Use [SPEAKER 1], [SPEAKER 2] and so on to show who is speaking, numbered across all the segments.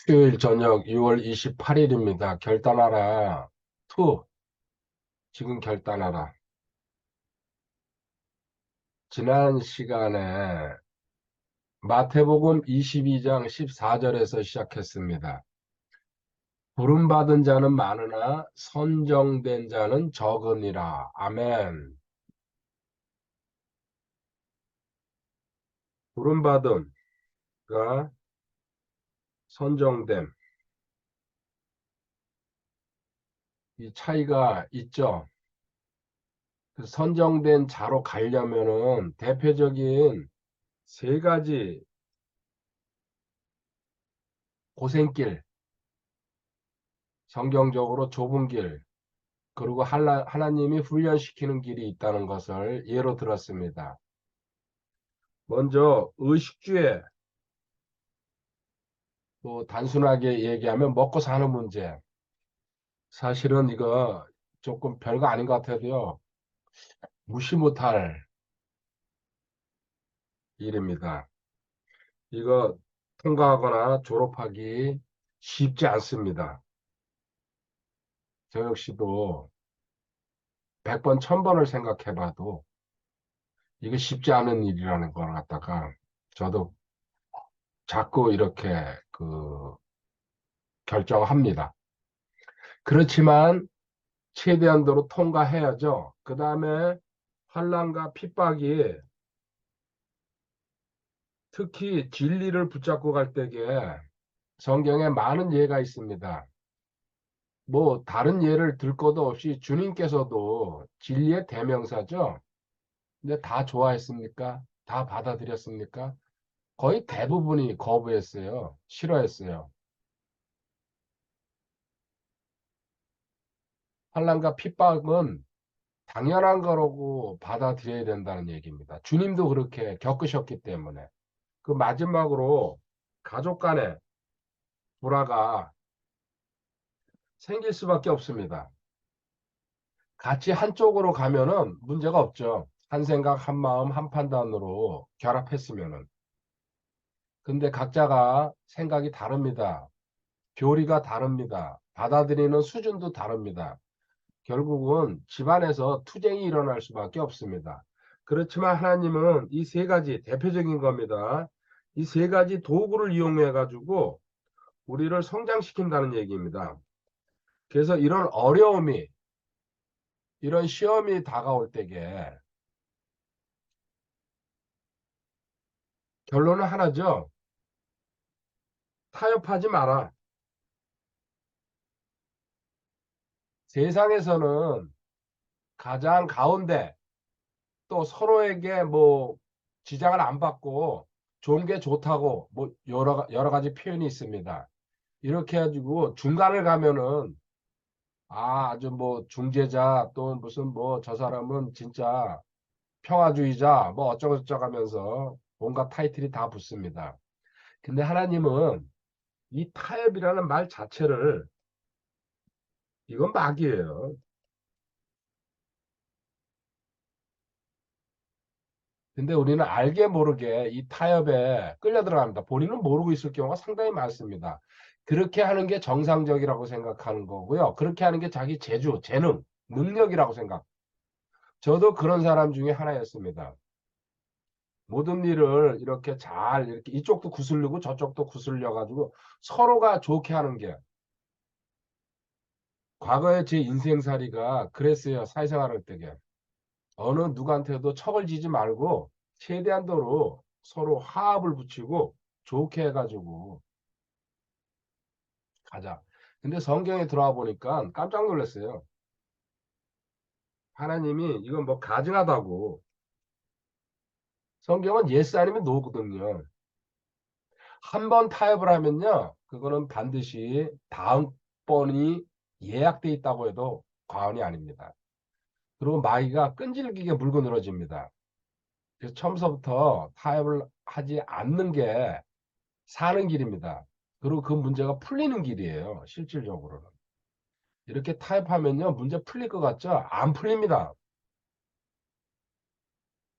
[SPEAKER 1] 수요일 저녁 6월 28일입니다. 결단하라. 2. 지금 결단하라. 지난 시간에 마태복음 22장 14절에서 시작했습니다. 부름받은 자는 많으나 선정된 자는 적으니라. 아멘. 부름받음과 선정됨. 이 차이가 있죠. 그 선정된 자로 가려면은 대표적인 세 가지 고생길, 성경적으로 좁은 길, 그리고 하나님이 훈련시키는 길이 있다는 것을 예로 들었습니다. 먼저 의식주에 뭐 단순하게 얘기하면 먹고 사는 문제. 사실은 이거 조금 별거 아닌 것 같아도요. 무시 못할 일입니다. 이거 통과하거나 졸업하기 쉽지 않습니다. 저 역시도 100번, 1000번을 생각해봐도 이게 쉽지 않은 일이라는 걸 갖다가 저도 자꾸 이렇게 결정합니다. 그렇지만 최대한도로 통과해야죠. 그 다음에 환난과 핍박이 특히 진리를 붙잡고 갈 때에 성경에 많은 예가 있습니다. 뭐 다른 예를 들 것도 없이 주님께서도 진리의 대명사죠. 근데 다 좋아했습니까? 다 받아들였습니까? 거의 대부분이 거부했어요. 싫어했어요. 환난과 핍박은 당연한 거라고 받아들여야 된다는 얘기입니다. 주님도 그렇게 겪으셨기 때문에. 그 마지막으로 가족 간의 불화가 생길 수밖에 없습니다. 같이 한쪽으로 가면은 문제가 없죠. 한 생각, 한 마음, 한 판단으로 결합했으면은. 근데 각자가 생각이 다릅니다. 교리가 다릅니다. 받아들이는 수준도 다릅니다. 결국은 집안에서 투쟁이 일어날 수밖에 없습니다. 그렇지만 하나님은 이 세 가지 대표적인 겁니다. 이 세 가지 도구를 이용해 가지고 우리를 성장시킨다는 얘기입니다. 그래서 이런 어려움이, 이런 시험이 다가올 때에 결론은 하나죠. 타협하지 마라. 세상에서는 가장 가운데 또 서로에게 뭐 지장을 안 받고 좋은 게 좋다고 뭐 여러 가지 표현이 있습니다. 이렇게 해가지고 중간을 가면은 아주 뭐 중재자 또 무슨 뭐 저 사람은 진짜 평화주의자 뭐 어쩌고저쩌고 하면서 온갖 타이틀이 다 붙습니다. 근데 하나님은 이 타협이라는 말 자체를 이건 막이에요. 근데 우리는 알게 모르게 이 타협에 끌려 들어갑니다. 본인은 모르고 있을 경우가 상당히 많습니다. 그렇게 하는 게 정상적이라고 생각하는 거고요. 그렇게 하는 게 자기 재주, 재능, 능력이라고 생각. 저도 그런 사람 중에 하나였습니다. 모든 일을 이렇게 잘 이렇게 이쪽도 구슬리고 저쪽도 구슬려 가지고 서로가 좋게 하는 게 과거의 제 인생살이가 그랬어요. 사회생활 할 때게. 어느 누구한테도 척을 지지 말고 최대한도로 서로 화합을 붙이고 좋게 해가지고 가자. 근데 성경에 들어와 보니까 깜짝 놀랐어요. 하나님이 이건 뭐 가증하다고. 성경은 예스 아니면 노거든요. 한 번 타협을 하면요. 그거는 반드시 다음번이 예약돼 있다고 해도 과언이 아닙니다. 그리고 마귀가 끈질기게 물고 늘어집니다. 그래서 처음서부터 타협을 하지 않는 게 사는 길입니다. 그리고 그 문제가 풀리는 길이에요. 실질적으로는. 이렇게 타협하면요. 문제 풀릴 것 같죠? 안 풀립니다.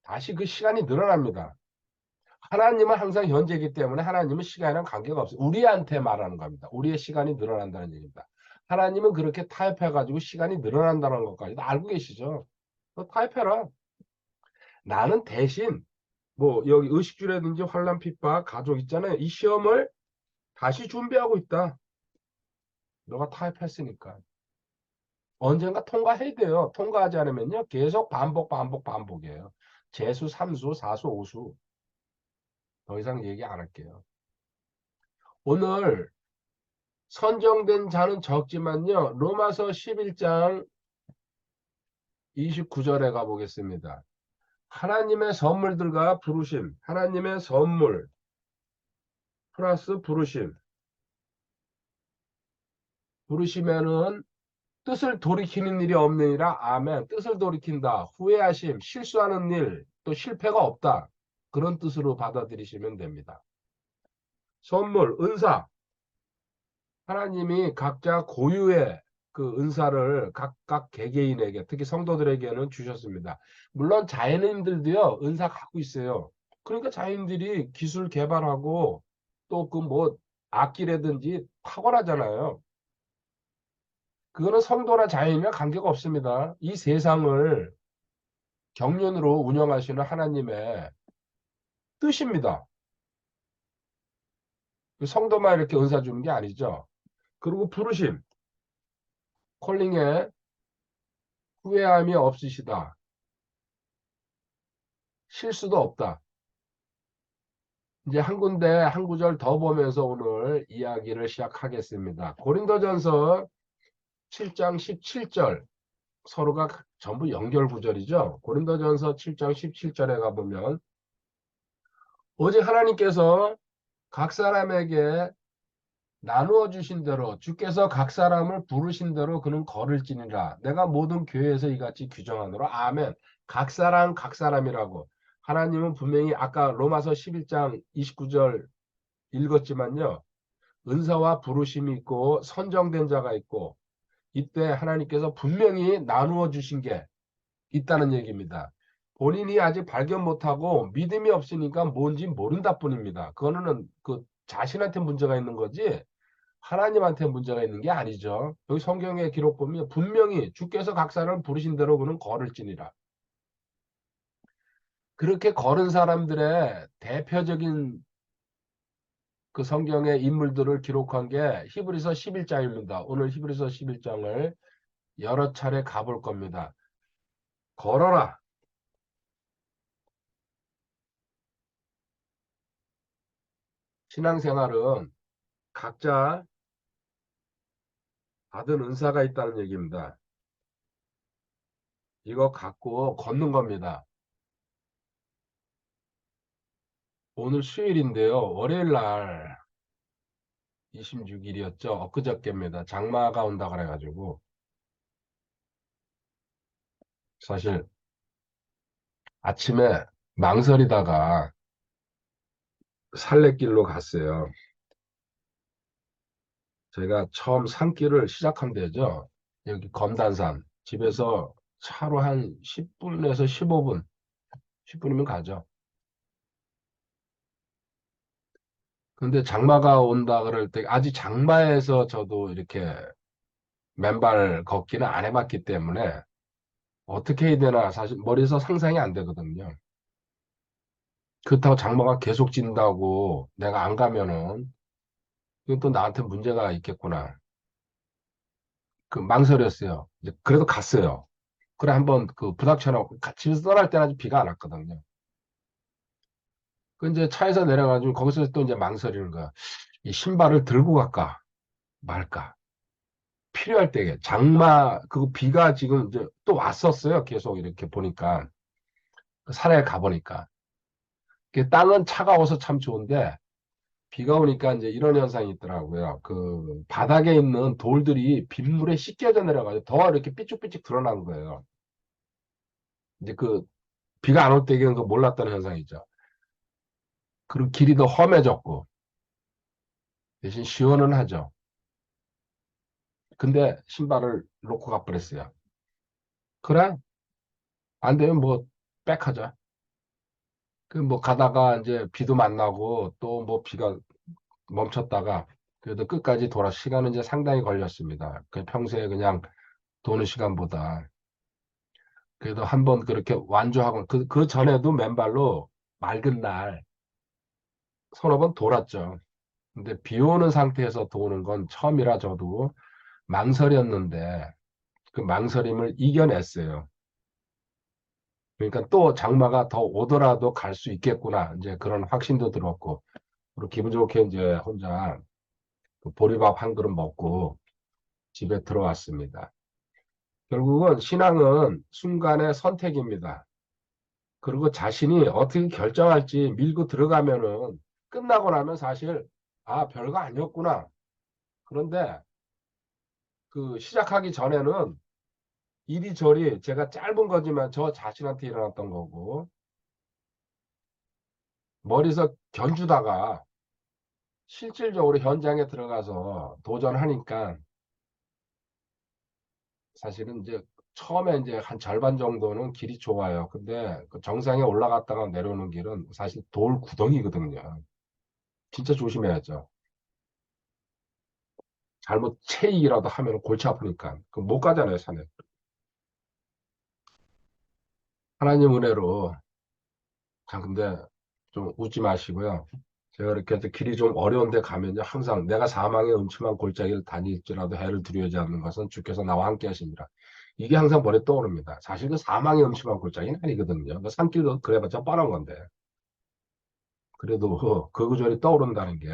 [SPEAKER 1] 다시 그 시간이 늘어납니다. 하나님은 항상 현재이기 때문에 하나님은 시간이랑 관계가 없어요. 우리한테 말하는 겁니다. 우리의 시간이 늘어난다는 얘기입니다. 하나님은 그렇게 타협해가지고 시간이 늘어난다는 것까지도 알고 계시죠. 너 타협해라. 나는 대신 뭐 여기 의식주라든지 환란 핍박 가족 있잖아요. 이 시험을 다시 준비하고 있다. 너가 타협했으니까. 언젠가 통과해야 돼요. 통과하지 않으면요. 계속 반복이에요. 재수, 삼수, 사수, 오수. 더 이상 얘기 안 할게요. 오늘 선정된 자는 적지만요. 로마서 11장 29절에 가보겠습니다. 하나님의 선물들과 부르심, 하나님의 선물 플러스 부르심. 부르심에는 뜻을 돌이키는 일이 없느니라. 아멘. 뜻을 돌이킨다. 후회하심, 실수하는 일, 또 실패가 없다. 그런 뜻으로 받아들이시면 됩니다. 선물, 은사. 하나님이 각자 고유의 그 은사를 각각 개개인에게, 특히 성도들에게는 주셨습니다. 물론 자연인들도요, 은사 갖고 있어요. 그러니까 자연인들이 기술 개발하고 또 그 뭐 악기라든지 탁월하잖아요. 그거는 성도나 자연이나 관계가 없습니다. 이 세상을 경륜으로 운영하시는 하나님의 뜻입니다. 그 성도만 이렇게 은사 주는 게 아니죠. 그리고 부르심, 콜링에 후회함이 없으시다. 실수도 없다. 이제 한 군데 한 구절 더 보면서 오늘 이야기를 시작하겠습니다. 고린도전서 7장 17절 서로가 전부 연결 구절이죠. 고린도전서 7장 17절에 가보면 오직 하나님께서 각 사람에게 나누어 주신 대로 주께서 각 사람을 부르신 대로 그는 걸을지니라. 내가 모든 교회에서 이같이 규정하노라. 아멘. 각 사람이라고. 하나님은 분명히 아까 로마서 11장 29절 읽었지만요. 은사와 부르심이 있고 선정된 자가 있고 이때 하나님께서 분명히 나누어 주신 게 있다는 얘기입니다. 본인이 아직 발견 못하고 믿음이 없으니까 뭔지 모른다 뿐입니다. 그거는 그 자신한테 문제가 있는 거지 하나님한테 문제가 있는 게 아니죠. 여기 성경의 기록 보면 분명히 주께서 각 사람을 부르신 대로 그는 걸을지니라. 그렇게 걸은 사람들의 대표적인 그 성경의 인물들을 기록한 게 히브리서 11장입니다. 오늘 히브리서 11장을 여러 차례 가볼 겁니다. 걸어라. 신앙생활은 각자 받은 은사가 있다는 얘기입니다. 이거 갖고 걷는 겁니다. 오늘 수요일인데요. 월요일 날 26일이었죠. 엊그저께입니다. 장마가 온다 그래가지고 사실 아침에 망설이다가 산례길로 갔어요. 제가 처음 산길을 시작한 데죠. 여기 검단산. 집에서 차로 한 10분에서 15분, 10분이면 가죠. 근데 장마가 온다 그럴 때 아직 장마에서 저도 이렇게 맨발 걷기는 안 해봤기 때문에 어떻게 해야 되나 사실 머리에서 상상이 안 되거든요. 그렇다고 장마가 계속 진다고 내가 안 가면은 이건 또 나한테 문제가 있겠구나. 그 망설였어요. 이제 그래도 갔어요. 그래 한번 그 부닥쳐놓고 집에서 떠날 때는 아직 비가 안 왔거든요. 그 이제 차에서 내려가지고 거기서 또 이제 망설이는 거야. 이 신발을 들고 갈까 말까. 필요할 때에 장마 그 비가 지금 이제 또 왔었어요. 계속 이렇게 보니까 산에 가보니까 땅은 차가워서 참 좋은데 비가 오니까 이제 이런 현상이 있더라고요. 그 바닥에 있는 돌들이 빗물에 씻겨져 내려가지고 더 이렇게 삐쭉삐쭉 드러난 거예요. 이제 그 비가 안 올 때에는 그 몰랐던 현상이죠. 그리고 길이 더 험해졌고 대신 시원은 하죠. 근데 신발을 놓고 가버렸어요. 그래? 안 되면 뭐 백하자. 그 뭐 가다가 이제 비도 만나고 또 뭐 비가 멈췄다가 그래도 끝까지 돌아 시간은 이제 상당히 걸렸습니다. 그 평소에 그냥 도는 시간보다 그래도 한번 그렇게 완주하고 그 전에도 맨발로 맑은 날 서너 번 돌았죠. 근데 비 오는 상태에서 도는 건 처음이라 저도 망설였는데 그 망설임을 이겨냈어요. 그러니까 또 장마가 더 오더라도 갈 수 있겠구나. 이제 그런 확신도 들었고, 그리고 기분 좋게 이제 혼자 그 보리밥 한 그릇 먹고 집에 들어왔습니다. 결국은 신앙은 순간의 선택입니다. 그리고 자신이 어떻게 결정할지 밀고 들어가면은 끝나고 나면 사실, 아, 별거 아니었구나. 그런데 그 시작하기 전에는 이리저리 제가 짧은 거지만 저 자신한테 일어났던 거고, 머리에서 견주다가 실질적으로 현장에 들어가서 도전하니까 사실은 이제 처음에 이제 한 절반 정도는 길이 좋아요. 근데 그 정상에 올라갔다가 내려오는 길은 사실 돌 구덩이거든요. 진짜 조심해야죠. 잘못 체익이라도 하면 골치 아프니까. 그 못 가잖아요, 산에. 하나님 은혜로. 자, 근데 좀 웃지 마시고요. 제가 이렇게 해서 길이 좀 어려운데 가면요. 항상 내가 사망의 음침한 골짜기를 다닐지라도 해를 두려워하지 않는 것은 주께서 나와 함께 하십니다. 이게 항상 머리에 떠오릅니다. 사실 그 사망의 음침한 골짜기는 아니거든요. 그 산길도 그래봤자 뻔한 건데. 그래도 그 구절이 떠오른다는 게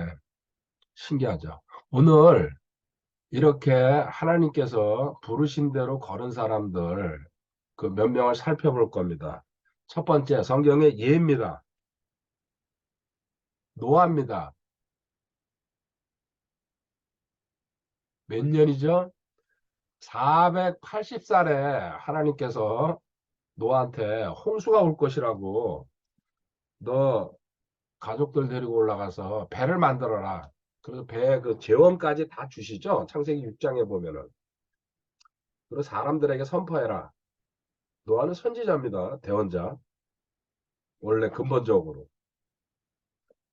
[SPEAKER 1] 신기하죠. 오늘 이렇게 하나님께서 부르신 대로 걸은 사람들 그 몇 명을 살펴볼 겁니다. 첫 번째 성경의 예입니다. 노아입니다. 몇 년이죠? 480살에 하나님께서 노아한테 홍수가 올 것이라고 너 가족들 데리고 올라가서 배를 만들어라. 그래서 배 그 제원까지 다 주시죠. 창세기 6장에 보면은. 그리고 사람들에게 선포해라. 노아는 선지자입니다. 대언자. 원래 근본적으로.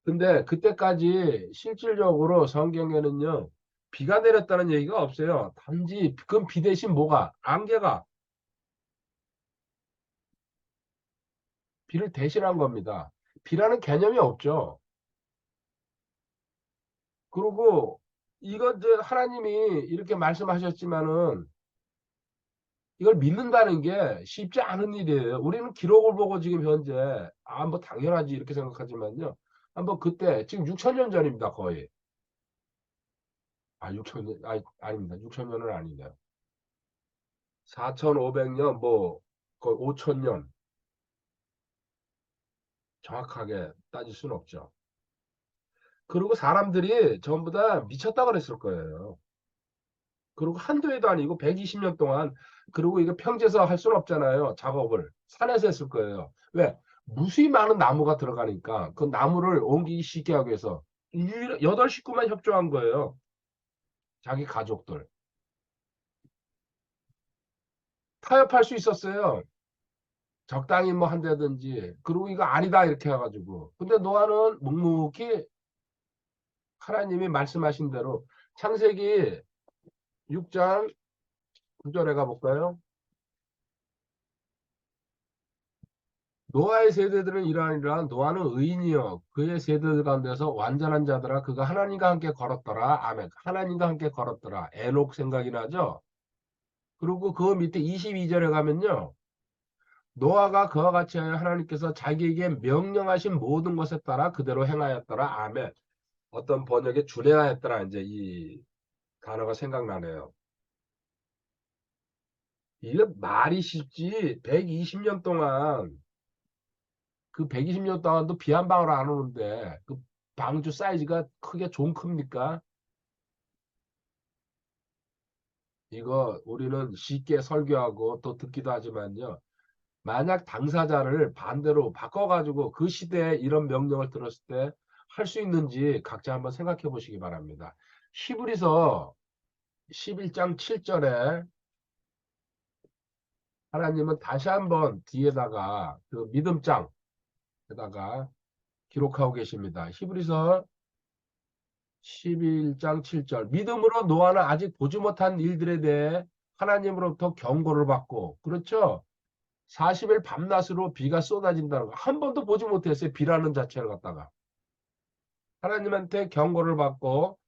[SPEAKER 1] 근데 그때까지 실질적으로 성경에는요. 비가 내렸다는 얘기가 없어요. 단지 그럼 비 대신 뭐가? 안개가 비를 대신한 겁니다. 비라는 개념이 없죠. 그리고 이거 이제 하나님이 이렇게 말씀하셨지만은 이걸 믿는다는 게 쉽지 않은 일이에요. 우리는 기록을 보고 지금 현재 아, 뭐 당연하지 이렇게 생각하지만요. 한번 그때 지금 6천 년 전입니다. 거의. 아, 6천 년 아닙니다. 6천 년은 아니네요. 4,500년 뭐 거의 5천 년 정확하게 따질 수는 없죠. 그리고 사람들이 전부 다 미쳤다 그랬을 거예요. 그리고 한두 해도 아니고 120년 동안 그리고 이거 평지에서 할 수는 없잖아요. 작업을 산에서 했을 거예요. 왜? 무수히 많은 나무가 들어가니까 그 나무를 옮기기 쉽게 하기 위해서 여덟 식구만 협조한 거예요. 자기 가족들. 타협할 수 있었어요. 적당히 뭐 한다든지. 그리고 이거 아니다 이렇게 해가지고. 근데 노아는 묵묵히 하나님이 말씀하신 대로 창세기 6장 9절에 가볼까요? 노아의 세대들은 이러하니라 노아는 의인이요 그의 세대들 가운데서 완전한 자더라 그가 하나님과 함께 걸었더라 아멘 하나님과 함께 걸었더라 에녹 생각이 나죠. 그리고 그 밑에 22절에 가면요 노아가 그와 같이 하여 하나님께서 자기에게 명령하신 모든 것에 따라 그대로 행하였더라 아멘. 어떤 번역에 준행하였더라 이제 이 단어가 생각나네요. 이게 말이 쉽지 120년 동안 그 120년 동안도 비 한 방울 안 오는데 그 방주 사이즈가 크게 좀 큽니까? 이거 우리는 쉽게 설교하고 또 듣기도 하지만요. 만약 당사자를 반대로 바꿔가지고 그 시대에 이런 명령을 들었을 때 할 수 있는지 각자 한번 생각해 보시기 바랍니다. 히브리서 11장 7절에 하나님은 다시 한번 뒤에다가 그 믿음장 에다가 기록하고 계십니다. 히브리서 11장 7절. 믿음으로 노아는 아직 보지 못한 일들에 대해 하나님으로부터 경고를 받고, 그렇죠? 40일 밤낮으로 비가 쏟아진다는 거. 한 번도 보지 못했어요. 비라는 자체를 갖다가. 하나님한테 경고를 받고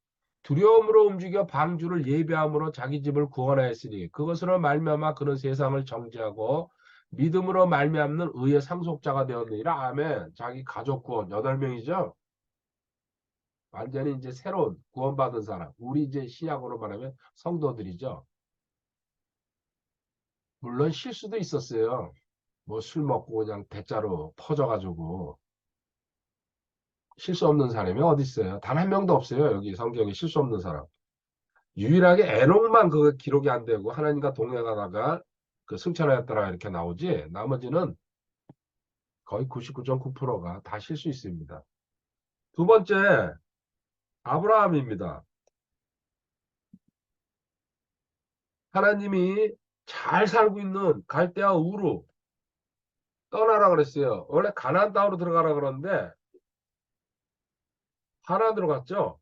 [SPEAKER 1] 두려움으로 움직여 방주를 예비함으로 자기 집을 구원하였으니 그것으로 말미암아 그는 세상을 정죄하고 믿음으로 말미암는 의의 상속자가 되었느니라. 아멘. 자기 가족 구원 8명이죠. 완전히 이제 새로운 구원받은 사람. 우리 이제 신약으로 말하면 성도들이죠. 물론 실수도 있었어요. 뭐 술 먹고 그냥 대자로 퍼져가지고 실수 없는 사람이 어디 있어요? 단 한 명도 없어요. 여기 성경에 실수 없는 사람. 유일하게 에녹만 그 기록이 안 되고 하나님과 동행하다가 그 승천하였더라 이렇게 나오지. 나머지는 거의 99.9%가 다 실수 있습니다. 두 번째 아브라함입니다. 하나님이 잘 살고 있는 갈대아 우르 떠나라 그랬어요. 원래 가나안 땅으로 들어가라 그러는데 하나 들어갔죠.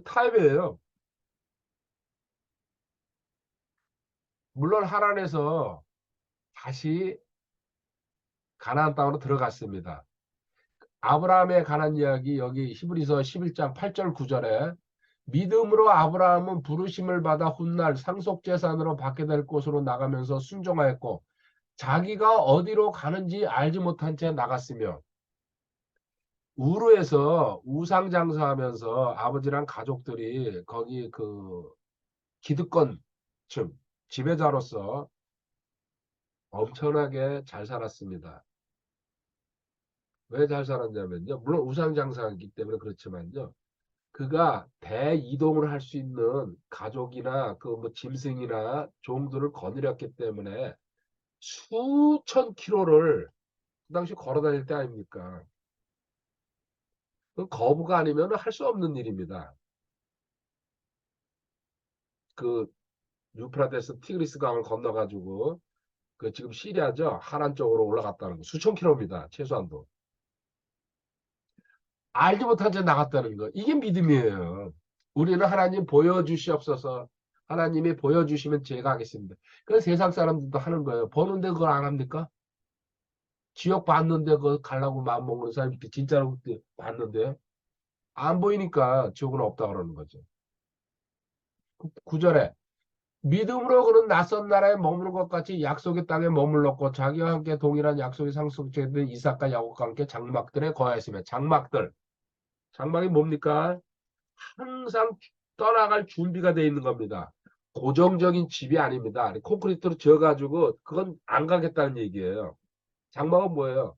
[SPEAKER 1] 타협이에요. 물론 하란에서 다시 가나안 땅으로 들어갔습니다. 아브라함에 관한 이야기 여기 히브리서 11장 8절 9절에 믿음으로 아브라함은 부르심을 받아 훗날 상속재산으로 받게 될 곳으로 나가면서 순종하였고 자기가 어디로 가는지 알지 못한 채 나갔으며 우르에서 우상장사하면서 아버지랑 가족들이 거기 그 기득권층 지배자로서 엄청나게 잘 살았습니다. 왜 잘 살았냐면요. 물론 우상장사이기 때문에 그렇지만요. 그가 대이동을 할 수 있는 가족이나 그 뭐 짐승이나 종들을 거느렸기 때문에 수천 킬로를 그 당시 걸어 다닐 때 아닙니까? 그 거부가 아니면 할 수 없는 일입니다. 그 유프라데스 티그리스 강을 건너가지고 그 지금 시리아죠. 하란 쪽으로 올라갔다는 거. 수천 킬로입니다. 최소한도. 알지 못한 채 나갔다는 거. 이게 믿음이에요. 우리는 하나님 보여주시옵소서. 하나님이 보여주시면 제가 하겠습니다. 그 세상 사람들도 하는 거예요. 보는데 그걸 안 합니까? 지옥 봤는데 그거 가려고 마음먹는 사람이 진짜로 봤는데 안 보이니까 지옥은 없다 그러는 거죠. 구절에 믿음으로 그는 낯선 나라에 머무는 것 같이 약속의 땅에 머물렀고 자기와 함께 동일한 약속의 상속자된 이삭과 야곱과 함께 장막들에 거하였으며 장막이 뭡니까? 항상 떠나갈 준비가 되어 있는 겁니다. 고정적인 집이 아닙니다. 콘크리트로 지어가지고 그건 안 가겠다는 얘기예요. 장막은 뭐예요?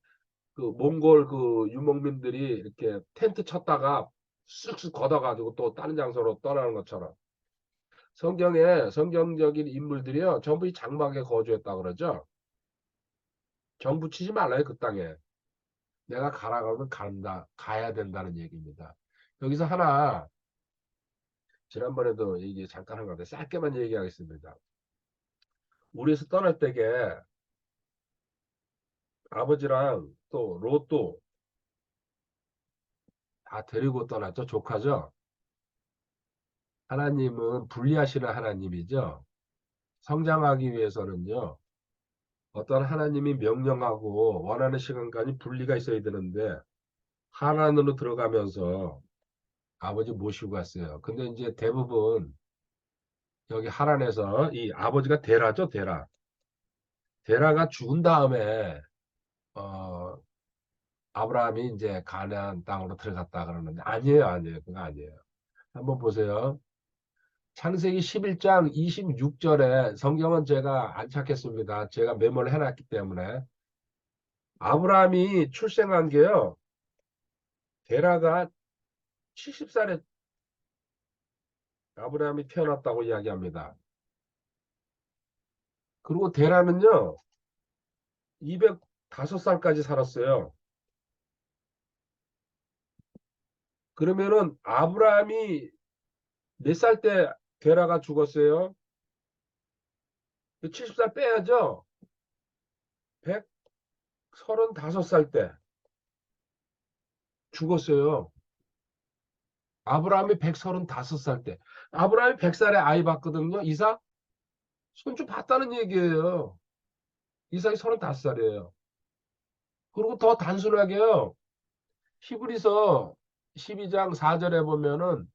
[SPEAKER 1] 그 몽골 그 유목민들이 이렇게 텐트 쳤다가 쑥쑥 걷어가지고 또 다른 장소로 떠나는 것처럼 성경에 성경적인 인물들이요 전부 이 장막에 거주했다 그러죠. 정부 치지 말라요 그 땅에. 내가 가라 그러면 간다 가야 된다는 얘기입니다. 여기서 하나 지난번에도 얘기 잠깐 한 건데 짧게만 얘기하겠습니다. 우리에서 떠날 때게 아버지랑 또 롯도 다 데리고 떠났죠. 조카죠. 하나님은 분리하시는 하나님이죠. 성장하기 위해서는요. 어떤 하나님이 명령하고 원하는 시간까지 분리가 있어야 되는데 하나님으로 들어가면서 아버지 모시고 갔어요. 근데 이제 대부분 여기 하란에서 이 아버지가 데라죠, 데라. 데라가 죽은 다음에 어 아브라함이 이제 가나안 땅으로 들어갔다 그러는데 아니에요, 아니에요. 그거 아니에요. 한번 보세요. 창세기 11장 26절에 성경은 제가 안 찾겠습니다. 제가 메모를 해놨기 때문에 아브라함이 출생한 게요. 데라가 70살에 아브라함이 태어났다고 이야기합니다. 그리고 데라는요. 205살까지 살았어요. 그러면은 아브라함이 몇 살 때 데라가 죽었어요? 70살 빼야죠. 100, 35살 때 죽었어요. 아브라함이 135살 때. 아브라함이 100살에 아이 봤거든요. 이삭? 손주 봤다는 얘기예요. 이삭이 35살이에요. 그리고 더 단순하게요. 히브리서 12장 4절에 보면은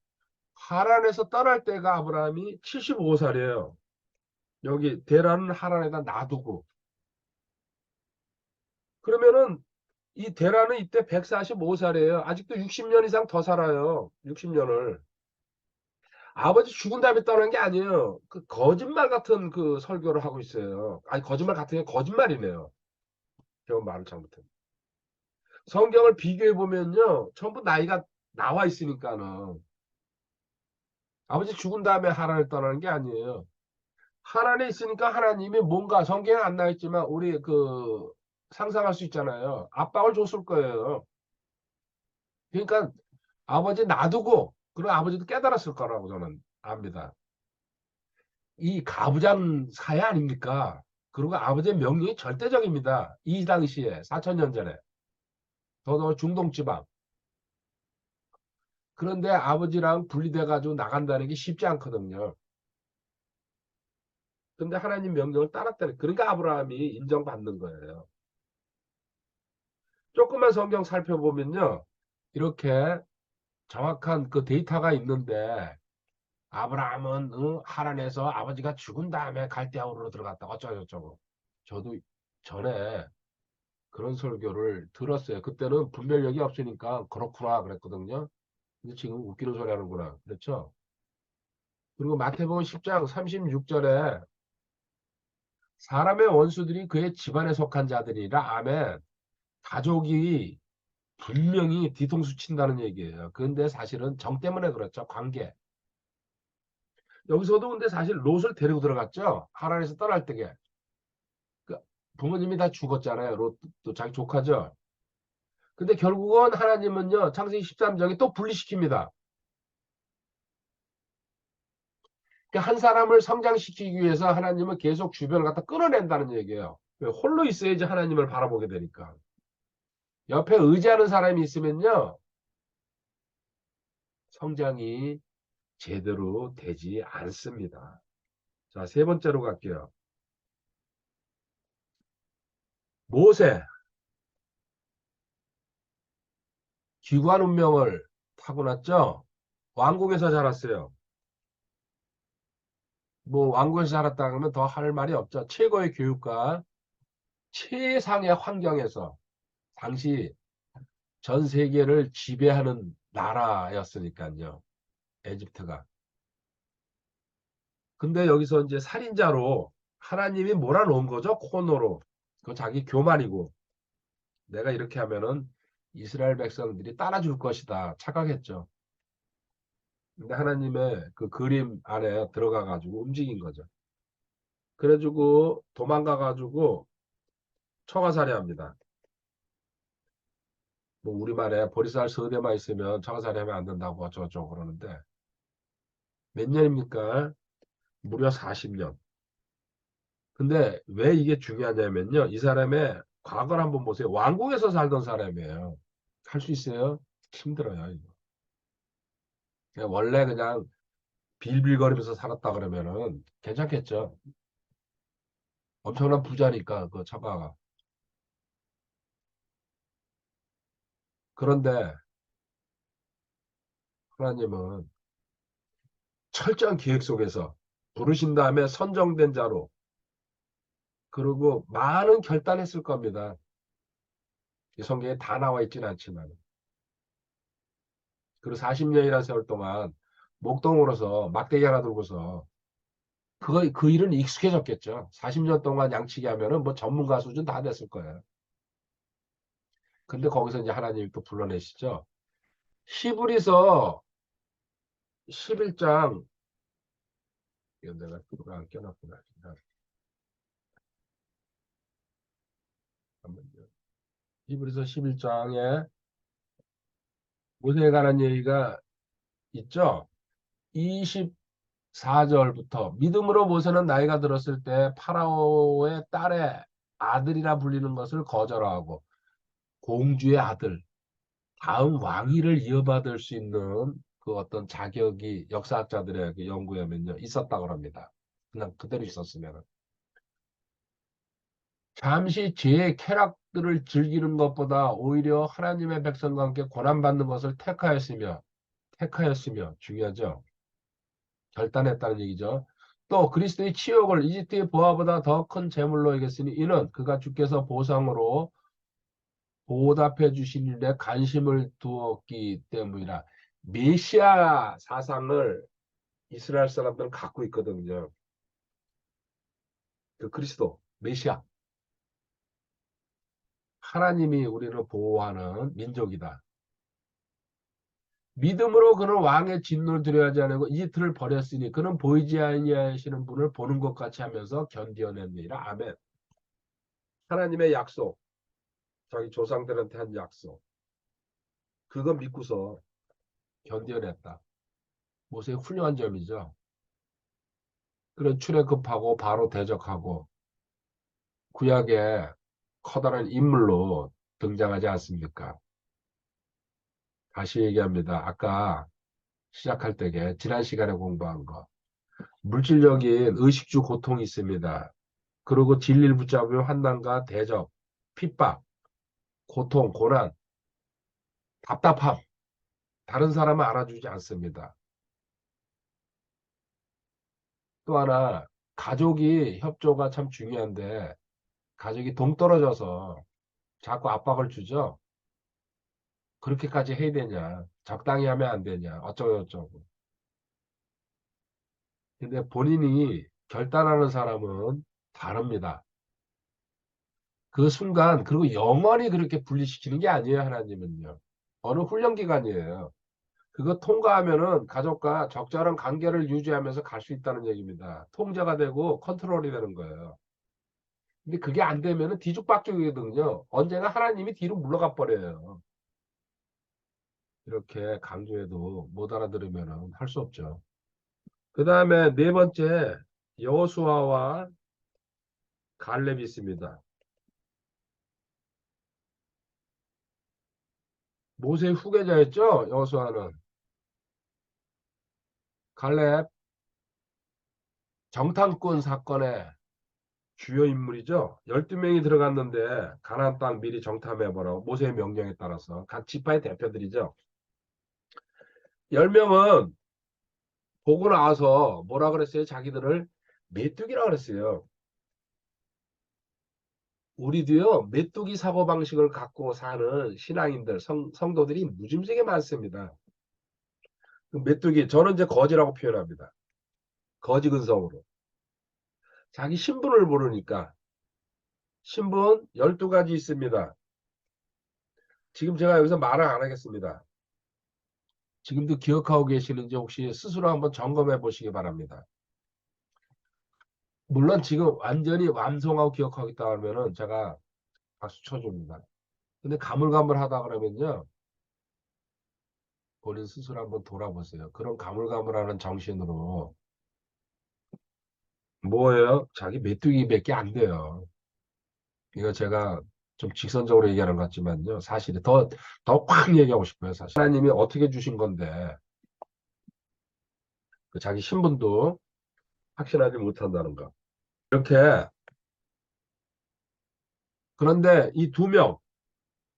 [SPEAKER 1] 하란에서 떠날 때가 아브라함이 75살이에요. 여기 대란은 하란에다 놔두고. 그러면은 이 대란은 이때 145살이에요. 아직도 60년 이상 더 살아요. 60년을. 아버지 죽은 다음에 떠난 게 아니에요. 그 거짓말 같은 그 설교를 하고 있어요. 아니 거짓말 같은 게 거짓말이네요. 제가 말을 잘못했네. 성경을 비교해 보면요. 전부 나이가 나와 있으니까는 아버지 죽은 다음에 하란을 떠나는 게 아니에요. 하란에 있으니까 하나님이 뭔가 성경에 안 나와 있지만 우리 그 상상할 수 있잖아요. 압박을 줬을 거예요. 그러니까 아버지 놔두고 그리고 아버지도 깨달았을 거라고 저는 압니다. 이 가부장 사회 아닙니까? 그리고 아버지의 명령이 절대적입니다. 이 당시에 4천년 전에 더더 중동 지방. 그런데 아버지랑 분리돼 가지고 나간다는 게 쉽지 않거든요. 근데 하나님 명령을 따랐다는 그러니까 아브라함이 인정받는 거예요. 조금만 성경 살펴보면요. 이렇게 정확한 그 데이터가 있는데 아브라함은 하란에서 아버지가 죽은 다음에 갈대아우르로 들어갔다 어쩌고저쩌고. 저도 전에 그런 설교를 들었어요. 그때는 분별력이 없으니까 그렇구나 그랬거든요. 근데 지금 웃기는 소리 하는구나. 그렇죠? 그리고 마태복음 10장 36절에 사람의 원수들이 그의 집안에 속한 자들이라 아멘. 가족이 분명히 뒤통수 친다는 얘기예요. 그런데 사실은 정 때문에 그렇죠. 관계. 여기서도 근데 사실 롯을 데리고 들어갔죠. 하란에서 떠날 때게. 그 부모님이 다 죽었잖아요. 롯도 자기 조카죠. 근데 결국은 하나님은요. 창세기 13장에 또 분리시킵니다. 그러니까 한 사람을 성장시키기 위해서 하나님은 계속 주변을 갖다 끌어낸다는 얘기예요. 홀로 있어야지 하나님을 바라보게 되니까. 옆에 의지하는 사람이 있으면요. 성장이 제대로 되지 않습니다. 자, 세 번째로 갈게요. 모세, 기구한 운명을 타고났죠? 왕궁에서 자랐어요. 뭐 왕궁에서 자랐다 그러면 더 할 말이 없죠. 최고의 교육과 최상의 환경에서 당시 전 세계를 지배하는 나라였으니까요. 에집트가. 근데 여기서 이제 살인자로 하나님이 몰아놓은 거죠. 코너로. 그 자기 교만이고 내가 이렇게 하면은 이스라엘 백성들이 따라줄 것이다. 착각했죠. 근데 하나님의 그 그림 안에 들어가 가지고 움직인 거죠. 그래가지고 도망가 가지고 처가살이합니다. 뭐 우리말에 보리쌀 서대만 있으면 처가살이하면 안 된다고 어쩌고저쩌고 그러는데 몇 년입니까? 무려 40년. 근데 왜 이게 중요하냐면요. 이 사람의 과거를 한번 보세요. 왕국에서 살던 사람이에요. 할 수 있어요? 힘들어요. 이거. 원래 그냥 빌빌거리면서 살았다 그러면은 괜찮겠죠. 엄청난 부자니까 그 처가가. 그런데 하나님은 철저한 계획 속에서 부르신 다음에 선정된 자로 그리고 많은 결단했을 겁니다. 이 성경에 다 나와 있지는 않지만. 그리고 40년이라는 세월 동안 목동으로서 막대기 하나 들고서 그 일은 익숙해졌겠죠. 40년 동안 양치기 하면은 뭐 전문가 수준 다 됐을 거예요. 근데 거기서 이제 하나님이 또 불러내시죠. 히브리서 11장, 이거 내가 그거 안 껴놨구나. 잠깐만요. 히브리서 11장에 모세에 관한 얘기가 있죠. 24절부터 믿음으로 모세는 나이가 들었을 때 파라오의 딸의 아들이라 불리는 것을 거절하고 공주의 아들, 다음 왕위를 이어받을 수 있는 그 어떤 자격이 역사학자들의 그 연구에 면요 있었다고 합니다. 그냥 그대로 있었으면 잠시 죄의 쾌락들을 즐기는 것보다 오히려 하나님의 백성과 함께 고난받는 것을 택하였으며 중요하죠. 결단했다는 얘기죠. 또 그리스도의 치욕을 이집트의 보화보다 더 큰 재물로 여겼으니 이는 그가 주께서 보상으로 보답해 주신 일에 관심을 두었기 때문이라. 메시아 사상을 이스라엘 사람들은 갖고 있거든요. 그 그리스도 메시아 하나님이 우리를 보호하는 민족이다. 믿음으로 그는 왕의 진노를 두려워하지 않고 이집트를 버렸으니 그는 보이지 아니하시는 분을 보는 것 같이 하면서 견디어냅니다. 아멘. 하나님의 약속, 자기 조상들한테 한 약속, 그거 믿고서 견뎌냈다. 모세의 훌륭한 점이죠. 그런 출애굽하고 바로 대적하고 구약에 커다란 인물로 등장하지 않습니까? 다시 얘기합니다. 아까 시작할 때에 지난 시간에 공부한 거. 물질적인 의식주 고통이 있습니다. 그리고 진리를 붙잡으면 환난과 대적, 핍박, 고통, 고난, 답답함. 다른 사람은 알아주지 않습니다. 또 하나 가족이 협조가 참 중요한데 가족이 동떨어져서 자꾸 압박을 주죠. 그렇게까지 해야 되냐? 적당히 하면 안 되냐? 어쩌고 저쩌고. 근데 본인이 결단하는 사람은 다릅니다. 그 순간 그리고 영원히 그렇게 분리시키는 게 아니에요. 하나님은요. 어느 훈련 기간이에요. 그거 통과하면은 가족과 적절한 관계를 유지하면서 갈 수 있다는 얘기입니다. 통제가 되고 컨트롤이 되는 거예요. 근데 그게 안 되면은 뒤죽박죽이거든요. 언젠가 하나님이 뒤로 물러가 버려요. 이렇게 강조해도 못 알아들으면 할 수 없죠. 그 다음에 네 번째 여호수아와 갈렙이 있습니다. 모세의 후계자였죠. 여호수아는. 갈렙 정탐꾼 사건의 주요 인물이죠. 12명이 들어갔는데 가나안 땅 미리 정탐해보라고 모세의 명령에 따라서 각 지파의 대표들이죠. 10명은 보고 나와서 뭐라 그랬어요? 자기들을 메뚜기라 그랬어요. 우리도요, 메뚜기 사고방식을 갖고 사는 신앙인들, 성도들이 무짐승에 많습니다. 그 메뚜기, 저는 이제 거지라고 표현합니다. 거지 근성으로. 자기 신분을 모르니까. 신분 12가지 있습니다. 지금 제가 여기서 말을 안 하겠습니다. 지금도 기억하고 계시는지 혹시 스스로 한번 점검해 보시기 바랍니다. 물론 지금 완전히 완성하고 기억하고 있다 하면은 제가 박수 쳐줍니다. 근데 가물가물하다 그러면요. 본인 스스로 한번 돌아보세요. 그런 가물가물하는 정신으로 뭐예요? 자기 메뚜기밖에 안 돼요. 이거 제가 좀 직선적으로 얘기하는 것 같지만요. 사실이 더 확 얘기하고 싶어요. 사실. 하나님이 어떻게 주신 건데 그 자기 신분도 확신하지 못한다는 거. 이렇게 그런데 이 두 명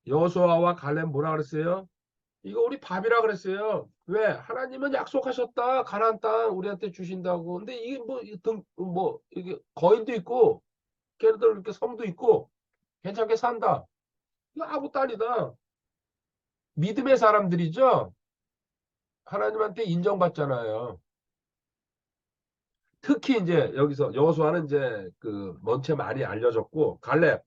[SPEAKER 1] 여호수아와 갈렙 뭐라 그랬어요? 이거 우리 밥이라 그랬어요. 왜? 하나님은 약속하셨다. 가나안 땅 우리한테 주신다고. 근데 이게 뭐 이게 거인도 있고 걔네들 이렇게 성도 있고 괜찮게 산다. 이거 아무 딸이다. 믿음의 사람들이죠. 하나님한테 인정받잖아요. 특히 이제 여기서 여호수아는 이제 그 먼체 많이 알려졌고 갈렙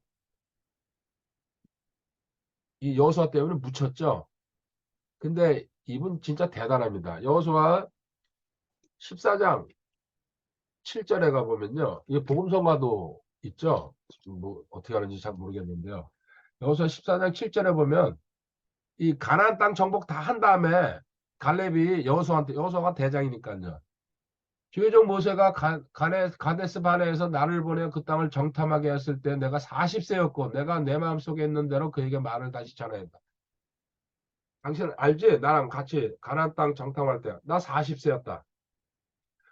[SPEAKER 1] 이 여호수아 때문에 묻혔죠. 근데 이분 진짜 대단합니다. 여호수아 14장 7절에 가보면요. 이게 복음성가도 있죠. 뭐 어떻게 하는지 잘 모르겠는데요. 여호수아 14장 7절에 보면 이 가나안 땅 정복 다 한 다음에 갈렙이 여호수아가 대장이니까요. 주의종 모세가 가데스 바네에서 나를 보내 그 땅을 정탐하게 했을 때 내가 40세였고 내가 내 마음속에 있는 대로 그에게 말을 다시 전했다. 당신 알지? 나랑 같이 가나안 땅 정탐할 때 나 40세였다.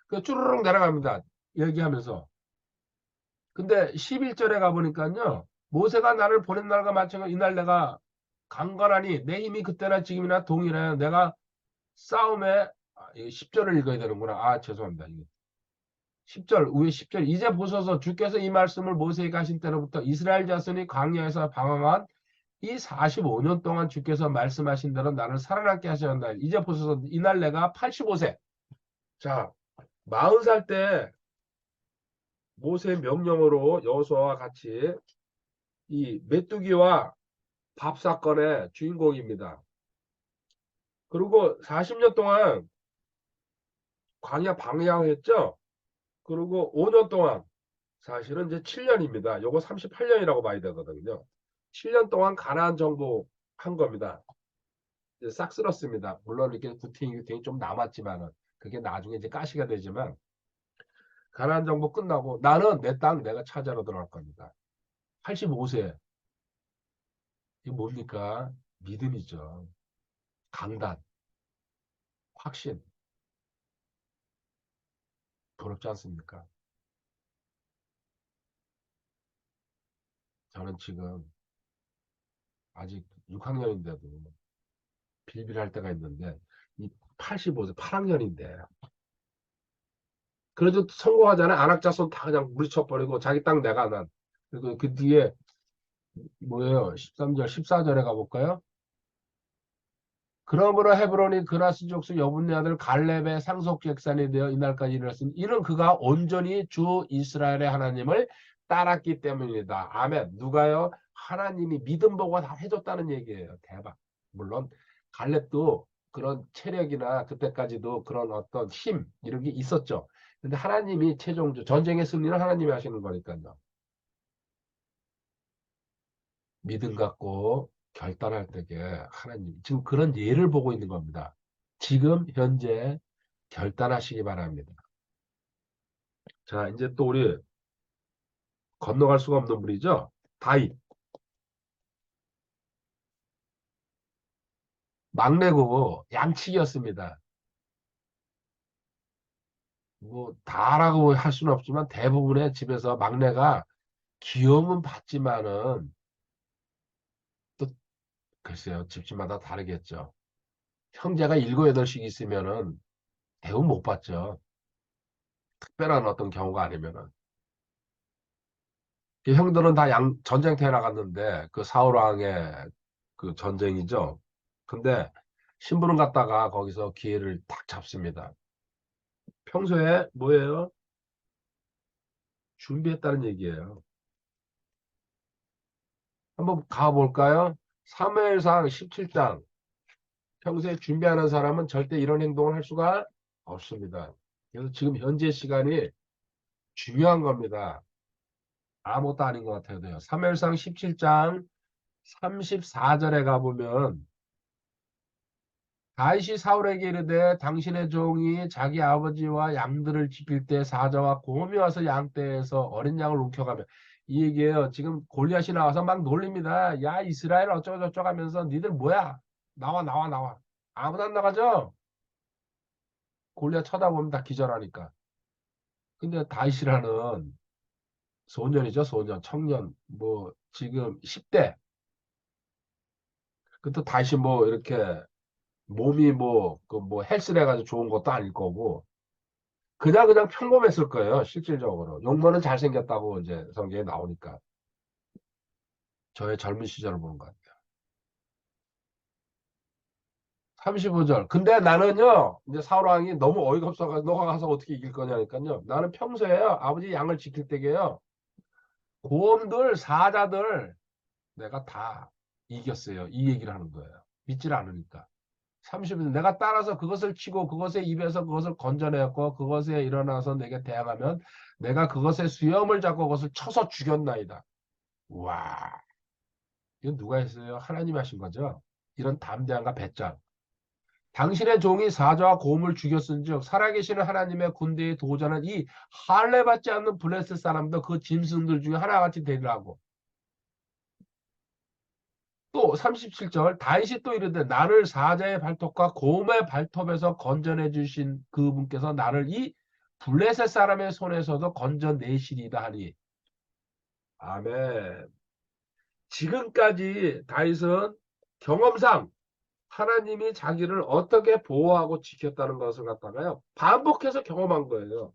[SPEAKER 1] 그 쭈르륵 내려갑니다. 얘기하면서. 근데 11절에 가보니까요. 모세가 나를 보낸 날과 마찬가지로 이날 내가 강건하니 내 힘이 그때나 지금이나 동일해. 내가 싸움에 10절을 읽어야 되는구나. 아 죄송합니다. 10절 위에 10절 이제 보소서 주께서 이 말씀을 모세에게 하신 때로부터 이스라엘 자손이 광야에서 방황한 이 45년 동안 주께서 말씀하신 대로 나를 살아남게 하셨다. 이제 보소서 이날 내가 85세. 자, 40살 때 모세 명령으로 여호수아와 같이 이 메뚜기와 밥 사건의 주인공입니다. 그리고 40년 동안 광야 방향했죠. 그리고 5년 동안 사실은 이제 7년입니다. 요거 38년이라고 봐야 되거든요. 7년 동안 가나안 정복한 겁니다. 이제 싹 쓸었습니다. 물론 이렇게 구팅이 좀 남았지만은 그게 나중에 이제 가시가 되지만 가나안 정복 끝나고 나는 내 땅 내가 찾아러 들어갈 겁니다. 85세. 이게 뭡니까? 믿음이죠. 강단, 확신. 부럽지 않습니까? 저는 지금 아직 6학년인데도 빌빌할 때가 있는데 이 85세 8학년인데 그래도 성공하잖아요. 안학자손 다 그냥 물리쳐버리고 자기 땅 내가 난. 그리고 그 뒤에 뭐예요? 13절, 14절에 가볼까요? 그러므로 헤브론이 그나스 족속 여분네 아들 갈렙의 상속객산이 되어 이날까지 이르렀으니 이는 그가 온전히 주 이스라엘의 하나님을 따랐기 때문이다. 아멘. 누가요? 하나님이 믿음 보고 다 해줬다는 얘기예요. 대박. 물론 갈렙도 그런 체력이나 그때까지도 그런 어떤 힘 이런 게 있었죠. 근데 하나님이 최종적 전쟁의 승리는 하나님이 하시는 거니까요. 믿음 갖고 결단할 때에 하나님 지금 그런 예를 보고 있는 겁니다. 지금 현재 결단하시기 바랍니다. 자, 이제 또 우리 건너갈 수가 없는 분이죠. 다윗. 막내고 양치기였습니다. 뭐 다라고 할 수는 없지만 대부분의 집에서 막내가 귀여움은 받지만은 또 글쎄요. 집집마다 다르겠죠. 형제가 7, 8씩 있으면은 대우는 못 받죠. 특별한 어떤 경우가 아니면은. 그 형들은 다 전쟁터에 나갔는데 그 사울왕의 그 전쟁이죠. 근데 신부는 갔다가 거기서 기회를 딱 잡습니다. 평소에 뭐예요? 준비했다는 얘기예요. 한번 가볼까요? 사무엘상 17장. 평소에 준비하는 사람은 절대 이런 행동을 할 수가 없습니다. 그래서 지금 현재 시간이 중요한 겁니다. 아무것도 아닌 것 같아요. 사무엘상 17장 34절에 가보면 다윗이 사울에게 이르되 당신의 종이 자기 아버지와 양들을 지킬 때 사자와 곰이 와서 양떼에서 어린 양을 움켜가며 이 얘기예요. 지금 골리앗이 나와서 막 놀립니다. 야 이스라엘 어쩌고저쩌고 하면서 니들 뭐야? 나와 나와 나와. 아무도 안 나가죠? 골리앗 쳐다보면 다 기절하니까. 근데 다윗이라는 소년이죠. 소년, 청년. 뭐 지금 10대. 그것도 다윗이 뭐 이렇게 몸이 뭐 그 뭐 헬스를 해가지고 좋은 것도 아닐 거고 그냥 평범했을 거예요. 실질적으로. 용모는 잘생겼다고 이제 성경에 나오니까. 저의 젊은 시절을 보는 것 같아요. 35절. 근데 나는요, 이제 사울왕이 너무 어이가 없어가지고 너가 가서 어떻게 이길 거냐니까요. 나는 평소에요, 아버지 양을 지킬 때게요, 고음들, 사자들 내가 다 이겼어요. 이 얘기를 하는 거예요. 믿질 않으니까. 30일 내가 따라서 그것을 치고 그것의 입에서 그것을 건져내었고 그것에 일어나서 내게 대항하면 내가 그것의 수염을 잡고 그것을 쳐서 죽였나이다. 와, 이건 누가 했어요? 하나님 하신 거죠. 이런 담대함과 배짱. 당신의 종이 사자와 곰을 죽였은즉 살아계시는 하나님의 군대에 도전한 이 할례받지 않는 블레셋 사람도 그 짐승들 중에 하나같이 되리라고. 또 37절 다윗이 또 이르되 나를 사자의 발톱과 곰의 발톱에서 건져내 주신 그분께서 나를 이 블레셋 사람의 손에서도 건져내시리다 하니. 아멘. 지금까지 다윗은 경험상 하나님이 자기를 어떻게 보호하고 지켰다는 것을 갖다가요 반복해서 경험한 거예요.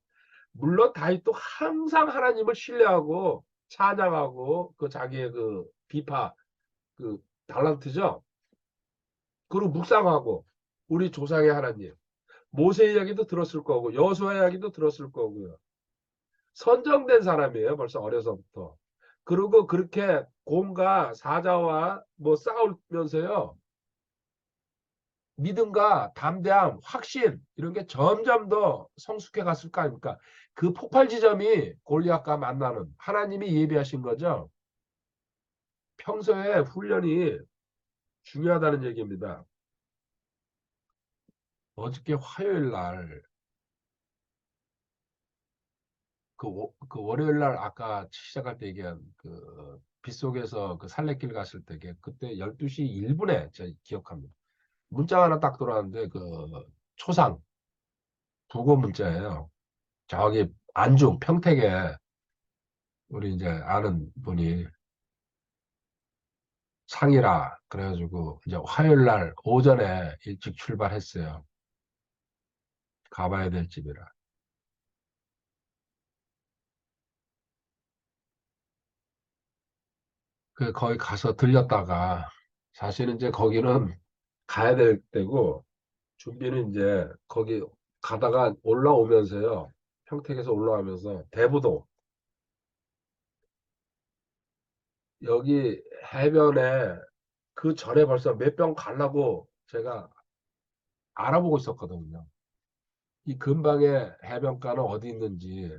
[SPEAKER 1] 물론 다윗도 항상 하나님을 신뢰하고 찬양하고 그 자기의 그 비파 그 달란트죠. 그리고 묵상하고 우리 조상의 하나님 모세 이야기도 들었을 거고 여호수아 이야기도 들었을 거고요. 선정된 사람이에요. 벌써 어려서부터. 그리고 그렇게 곰과 사자와 뭐 싸우면서요. 믿음과 담대함, 확신 이런 게 점점 더 성숙해 갔을 거 아닙니까? 그 폭발 지점이 골리앗과 만나는 하나님이 예비하신 거죠. 평소에 훈련이 중요하다는 얘기입니다. 어저께 화요일 날, 그 월요일 날 아까 시작할 때 얘기한 그 빗속에서 그 산레길 갔을 때 그때 12시 1분에 제가 기억합니다. 문자가 하나 딱 들어왔는데 그 초상 부고 문자예요. 저기 안중 평택에 우리 이제 아는 분이 상이라 그래가지고 이제 화요일 날 오전에 일찍 출발했어요. 가봐야 될 집이라. 그 거기 가서 들렸다가 사실은 이제 거기는 가야 될 때고 준비는 이제 거기 가다가 올라오면서요. 평택에서 올라오면서 대부도 여기 해변에 그 전에 벌써 몇 병 가려고 제가 알아보고 있었거든요. 이 근방에 해변가는 어디 있는지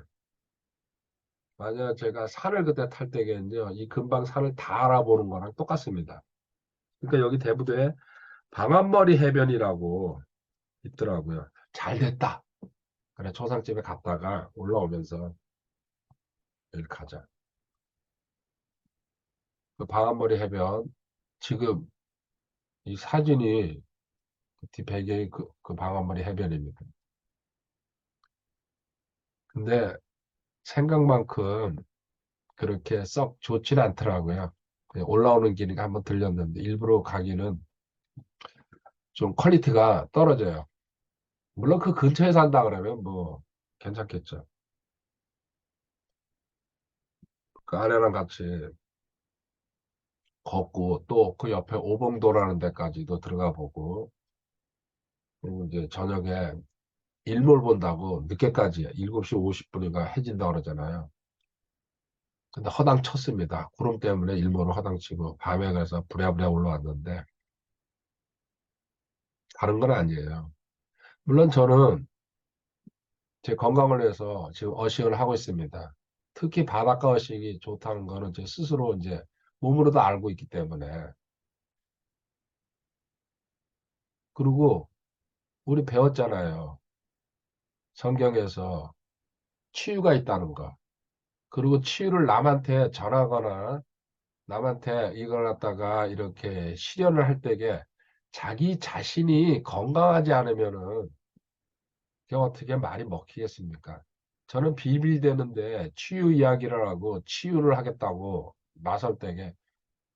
[SPEAKER 1] 만약 제가 산을 그때 탈 때겠는데요. 이 근방 산을 다 알아보는 거랑 똑같습니다. 그러니까 여기 대부도에 방한머리 해변이라고 있더라고요. 잘 됐다. 그래 초상집에 갔다가 올라오면서 여기 가자. 그 방한머리 해변 지금 이 사진이 그뒤 배경이 그 방한머리 해변입니다. 근데 생각만큼 그렇게 썩 좋지는 않더라고요. 그냥 올라오는 길에 한번 들렸는데 일부러 가기는 좀 퀄리티가 떨어져요. 물론 그 근처에 산다 그러면 뭐 괜찮겠죠. 그 아내랑 같이 걷고 또 그 옆에 오봉도라는 데까지도 들어가 보고 그리고 이제 저녁에 일몰 본다고 늦게까지 7시 50분인가 해진다 그러잖아요. 근데 허당 쳤습니다. 구름 때문에 일몰을 허당 치고 밤에 가서 부랴부랴 올라왔는데 다른 건 아니에요. 물론 저는 제 건강을 위해서 지금 어식을 하고 있습니다. 특히 바닷가 어식이 좋다는 거는 제 스스로 이제 몸으로도 알고 있기 때문에 그리고 우리 배웠잖아요. 성경에서 치유가 있다는 거. 그리고 치유를 남한테 전하거나 남한테 이걸 갖다가 이렇게 실현을 할 때에 자기 자신이 건강하지 않으면은 그게 어떻게 말이 먹히겠습니까? 저는 비빌대는데 치유 이야기를 하고 치유를 하겠다고 나설 때에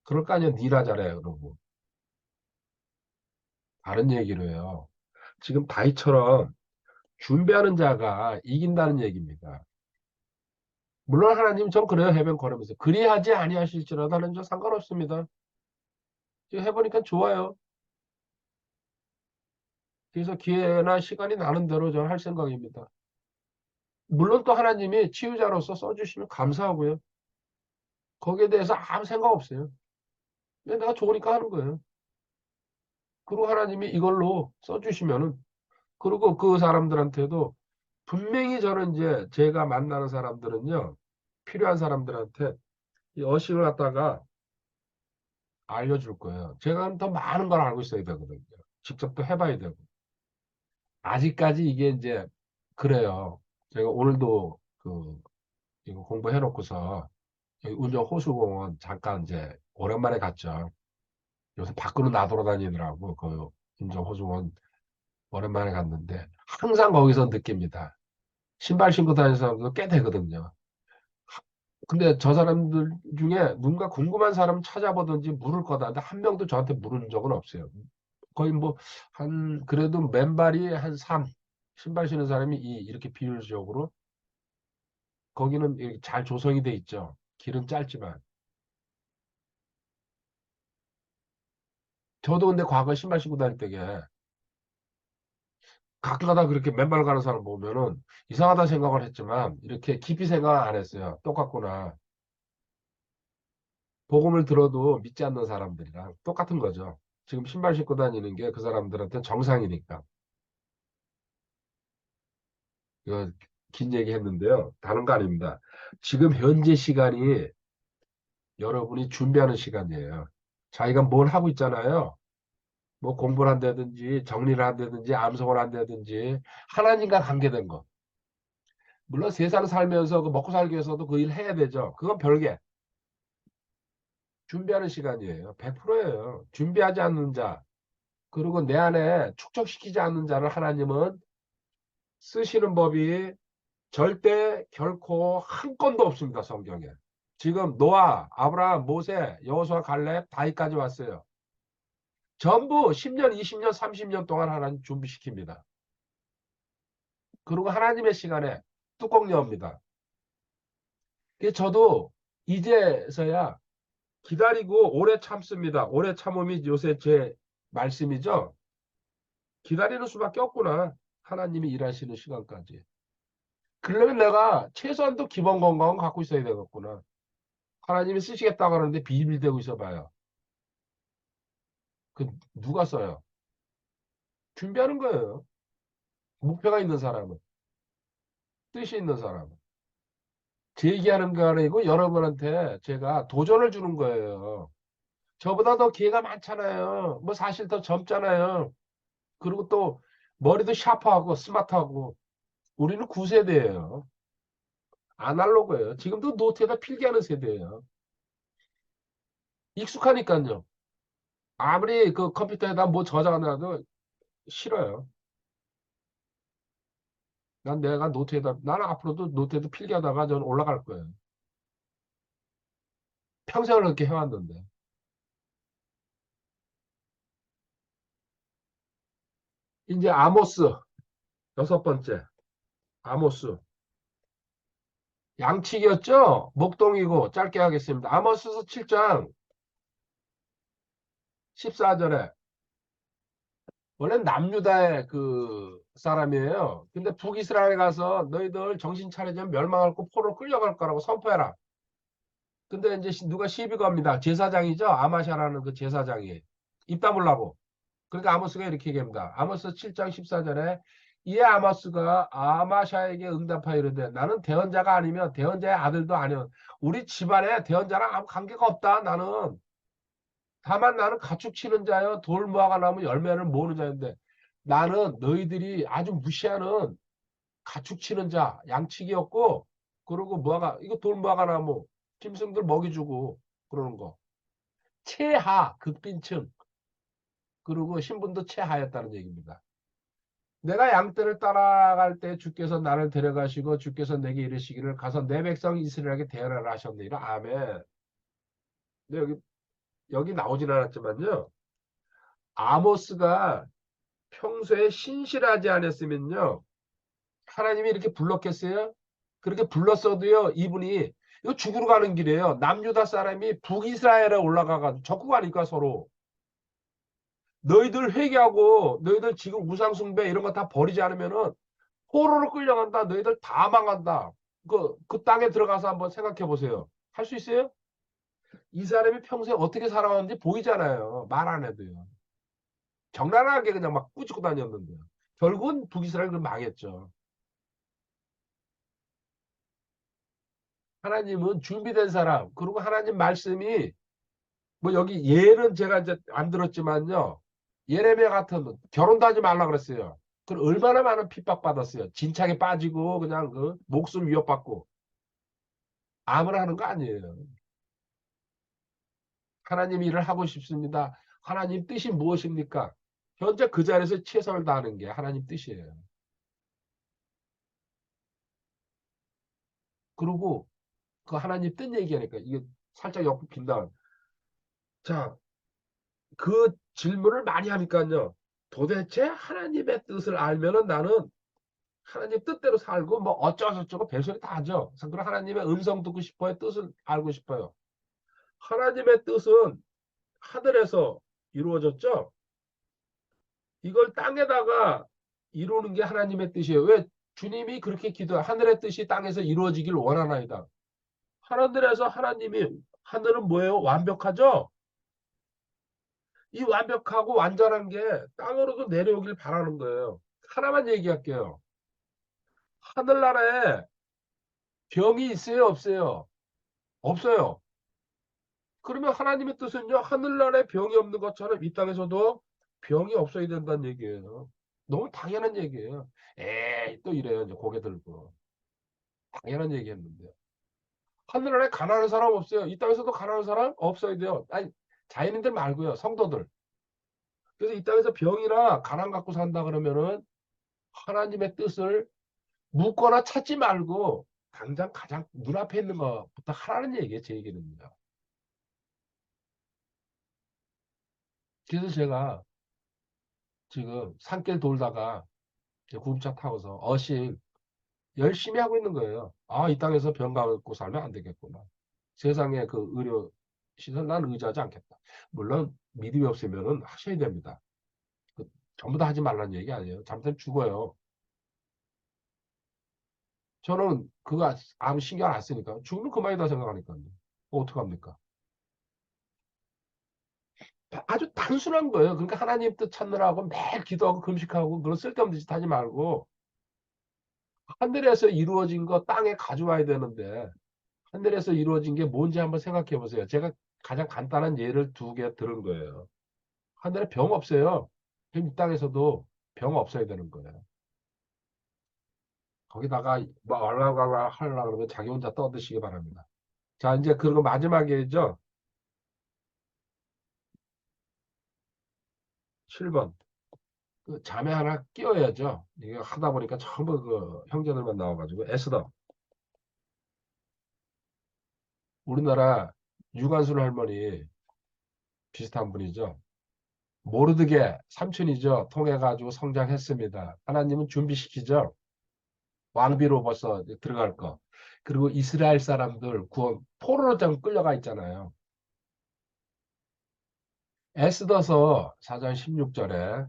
[SPEAKER 1] 그럴 거 아니야 니나 잘해 그러고 다른 얘기로 해요. 지금 다이처럼 준비하는 자가 이긴다는 얘기입니다. 물론 하나님 전 그래요 해변 걸으면서 그리하지 아니하실지라도 하는 저 상관없습니다. 지금 해보니까 좋아요. 그래서 기회나 시간이 나는 대로 저는 할 생각입니다. 물론 또 하나님이 치유자로서 써주시면 감사하고요. 거기에 대해서 아무 생각 없어요. 그냥 내가 좋으니까 하는 거예요. 그리고 하나님이 이걸로 써주시면은 그리고 그 사람들한테도 분명히 저는 이제 제가 만나는 사람들은요 필요한 사람들한테 이 어식을 갖다가 알려줄 거예요. 제가 더 많은 걸 알고 있어야 되거든요. 직접 또 해봐야 되고. 아직까지 이게 이제 그래요. 제가 오늘도 이거 공부해 놓고서 여기 운정 호수공원 잠깐 이제 오랜만에 갔죠. 요새 밖으로 나돌아다니느라고 그 운정 호수공원 오랜만에 갔는데 항상 거기서 느낍니다. 신발 신고 다니는 사람도 꽤 되거든요. 근데 저 사람들 중에 누군가 궁금한 사람 찾아보든지 물을 거다. 근데 한 명도 저한테 물은 적은 없어요. 거의 뭐, 그래도 맨발이 한 3, 신발 신는 사람이 2, 이렇게 비율적으로, 거기는 이렇게 잘 조성이 돼 있죠. 길은 짧지만. 저도 근데 과거에 신발 신고 다닐 때게 가끔가다 그렇게 맨발 가는 사람 보면은 이상하다 생각을 했지만, 이렇게 깊이 생각 안 했어요. 똑같구나. 복음을 들어도 믿지 않는 사람들이랑 똑같은 거죠. 지금 신발 신고 다니는 게 그 사람들한테 정상이니까. 이거 긴 얘기 했는데요. 다른 거 아닙니다. 지금 현재 시간이 여러분이 준비하는 시간이에요. 자기가 뭘 하고 있잖아요. 뭐 공부를 한다든지 정리를 한다든지 암송을 한다든지 하나님과 관계된 거. 물론 세상 살면서 그 먹고 살기 위해서도 그 일 해야 되죠. 그건 별개. 준비하는 시간이에요. 100%예요. 준비하지 않는 자. 그리고 내 안에 축적시키지 않는 자를 하나님은 쓰시는 법이 절대 결코 한 건도 없습니다. 성경에. 지금 노아, 아브라함, 모세, 여호수아, 갈렙, 다윗까지 왔어요. 전부 10년, 20년, 30년 동안 하나님 준비시킵니다. 그리고 하나님의 시간에 뚜껑 여옵니다. 그래서 저도 이제서야 기다리고 오래 참습니다. 오래 참음이 요새 제 말씀이죠. 기다리는 수밖에 없구나. 하나님이 일하시는 시간까지. 그러면 내가 최소한도 기본 건강은 갖고 있어야 되겠구나. 하나님이 쓰시겠다고 하는데 비밀되고 있어 봐요. 그 누가 써요? 준비하는 거예요. 목표가 있는 사람은, 뜻이 있는 사람은. 제 얘기하는 거 아니고 여러분한테 제가 도전을 주는 거예요. 저보다 더 기회가 많잖아요. 뭐 사실 더 젊잖아요. 그리고 또 머리도 샤프하고 스마트하고 우리는 9세대예요. 아날로그예요. 지금도 노트에다 필기하는 세대예요. 익숙하니까요. 아무리 그 컴퓨터에다 뭐 저장하나도 싫어요. 난 내가 노트에다, 나는 앞으로도 노트에다 필기하다가 저는 올라갈 거예요. 평생을 그렇게 해왔는데. 이제 아모스, 6번째. 아모스. 양치기였죠? 목동이고, 짧게 하겠습니다. 아모스서 7장 14절에. 원래는 남유다의 그 사람이에요. 근데 북이스라엘 가서 너희들 정신 차리면 멸망할 거 포로 끌려갈 거라고 선포해라. 근데 이제 누가 시비 겁니다. 제사장이죠? 아마샤라는 그 제사장이. 입 다물라고. 그러니까 아모스가 이렇게 얘기합니다. 아모스 7장 14절에 이에 아모스가 아마샤에게 응답하여 이르되 나는 대언자가 아니면 대언자의 아들도 아니면 우리 집안에 대언자랑 아무 관계가 없다. 나는 다만 나는 가축 치는 자여 돌 무화과 나무 열매를 모으는 자인데 나는 너희들이 아주 무시하는 가축 치는 자 양치기였고 그리고 무화과 이거 돌 무화과 나무 짐승들 먹이 주고 그러는 거 최하 극빈층 그리고 신분도 최하였다는 얘기입니다. 내가 양떼를 따라갈 때 주께서 나를 데려가시고 주께서 내게 이르시기를 가서 내 백성 이스라엘에게 대언하라 하셨느니라. 아멘. 근데 여기 나오진 않았지만요. 아모스가 평소에 신실하지 않았으면요. 하나님이 이렇게 불렀겠어요? 그렇게 불렀어도요. 이분이 이거 죽으러 가는 길이에요. 남유다 사람이 북이스라엘에 올라가가지고 적국하니까 서로 너희들 회개하고 너희들 지금 우상숭배 이런 거 다 버리지 않으면은 포로로 끌려간다. 너희들 다 망한다. 그 땅에 들어가서 한번 생각해 보세요. 할 수 있어요? 이 사람이 평소에 어떻게 살아왔는지 보이잖아요. 말 안 해도요. 적나라하게 그냥 막 꾸짖고 다녔는데요. 결국은 북이스라엘은 망했죠. 하나님은 준비된 사람, 그리고 하나님 말씀이 뭐 여기 예는 제가 이제 안 들었지만요. 예레미야 같은 결혼도 하지 말라 그랬어요. 그 얼마나 많은 핍박받았어요. 진창에 빠지고 그냥 그 목숨 위협받고 아무나 하는 거 아니에요. 하나님 일을 하고 싶습니다. 하나님 뜻이 무엇입니까? 현재 그 자리에서 최선을 다하는 게 하나님 뜻이에요. 그리고 그 하나님 뜻 얘기하니까 이게 살짝 엮긴다 자, 그 질문을 많이 하니까요. 도대체 하나님의 뜻을 알면은 나는 하나님 뜻대로 살고 뭐 어쩌고저쩌고 별소리 다 하죠. 그럼 하나님의 음성 듣고 싶어요. 뜻을 알고 싶어요. 하나님의 뜻은 하늘에서 이루어졌죠. 이걸 땅에다가 이루는 게 하나님의 뜻이에요. 왜? 주님이 그렇게 기도, 하늘의 뜻이 땅에서 이루어지길 원하나이다. 하늘에서 하나님이, 하늘은 뭐예요? 완벽하죠? 이 완벽하고 완전한 게 땅으로도 내려오길 바라는 거예요. 하나만 얘기할게요. 하늘나라에 병이 있어요? 없어요? 없어요. 그러면 하나님의 뜻은요, 하늘나라에 병이 없는 것처럼 이 땅에서도 병이 없어야 된다는 얘기예요. 너무 당연한 얘기예요. 에이, 또 이래요. 이제 고개 들고. 당연한 얘기 했는데. 하늘나라에 가난한 사람 없어요. 이 땅에서도 가난한 사람 없어야 돼요. 아니, 자연인들 말고요. 성도들. 그래서 이 땅에서 병이나 가난 갖고 산다 그러면은 하나님의 뜻을 묻거나 찾지 말고 당장 가장 눈앞에 있는 것부터 하라는 얘기예요. 제 얘기는요. 그래서 제가 지금 산길 돌다가 구름차 타고서 어싱 열심히 하고 있는 거예요. 아, 이 땅에서 병 갖고 살면 안 되겠구나. 세상에 그 의료 시설 난 의지하지 않겠다. 물론 믿음이 없으면은 하셔야 됩니다. 그 전부 다 하지 말라는 얘기 아니에요. 잘못하면 죽어요. 저는 그거 아무 신경 안 쓰니까 죽으면 그만이다 생각하니까요. 어떡합니까? 아주 단순한 거예요. 그러니까 하나님 뜻 찾느라고 매일 기도하고 금식하고 그런 쓸데없는 짓 하지 말고 하늘에서 이루어진 거 땅에 가져와야 되는데 하늘에서 이루어진 게 뭔지 한번 생각해 보세요. 제가 가장 간단한 예를 두 개 들은 거예요. 하늘에 병 없어요. 그럼 이 땅에서도 병 없어야 되는 거예요. 거기다가 뭐 하려고 그러면 자기 혼자 떠드시기 바랍니다. 자, 이제 그리고 마지막이죠. 7번. 그 자매 하나 끼워야죠. 이게 하다 보니까 전부 그 형제들만 나와가지고 에스더. 우리나라 유관순 할머니 비슷한 분이죠. 모르드게 삼촌이죠. 통해가지고 성장했습니다. 하나님은 준비시키죠. 왕비로 벌써 들어갈 거. 그리고 이스라엘 사람들 구원 포로로 좀 끌려가 있잖아요. 에스더서 4장 16절에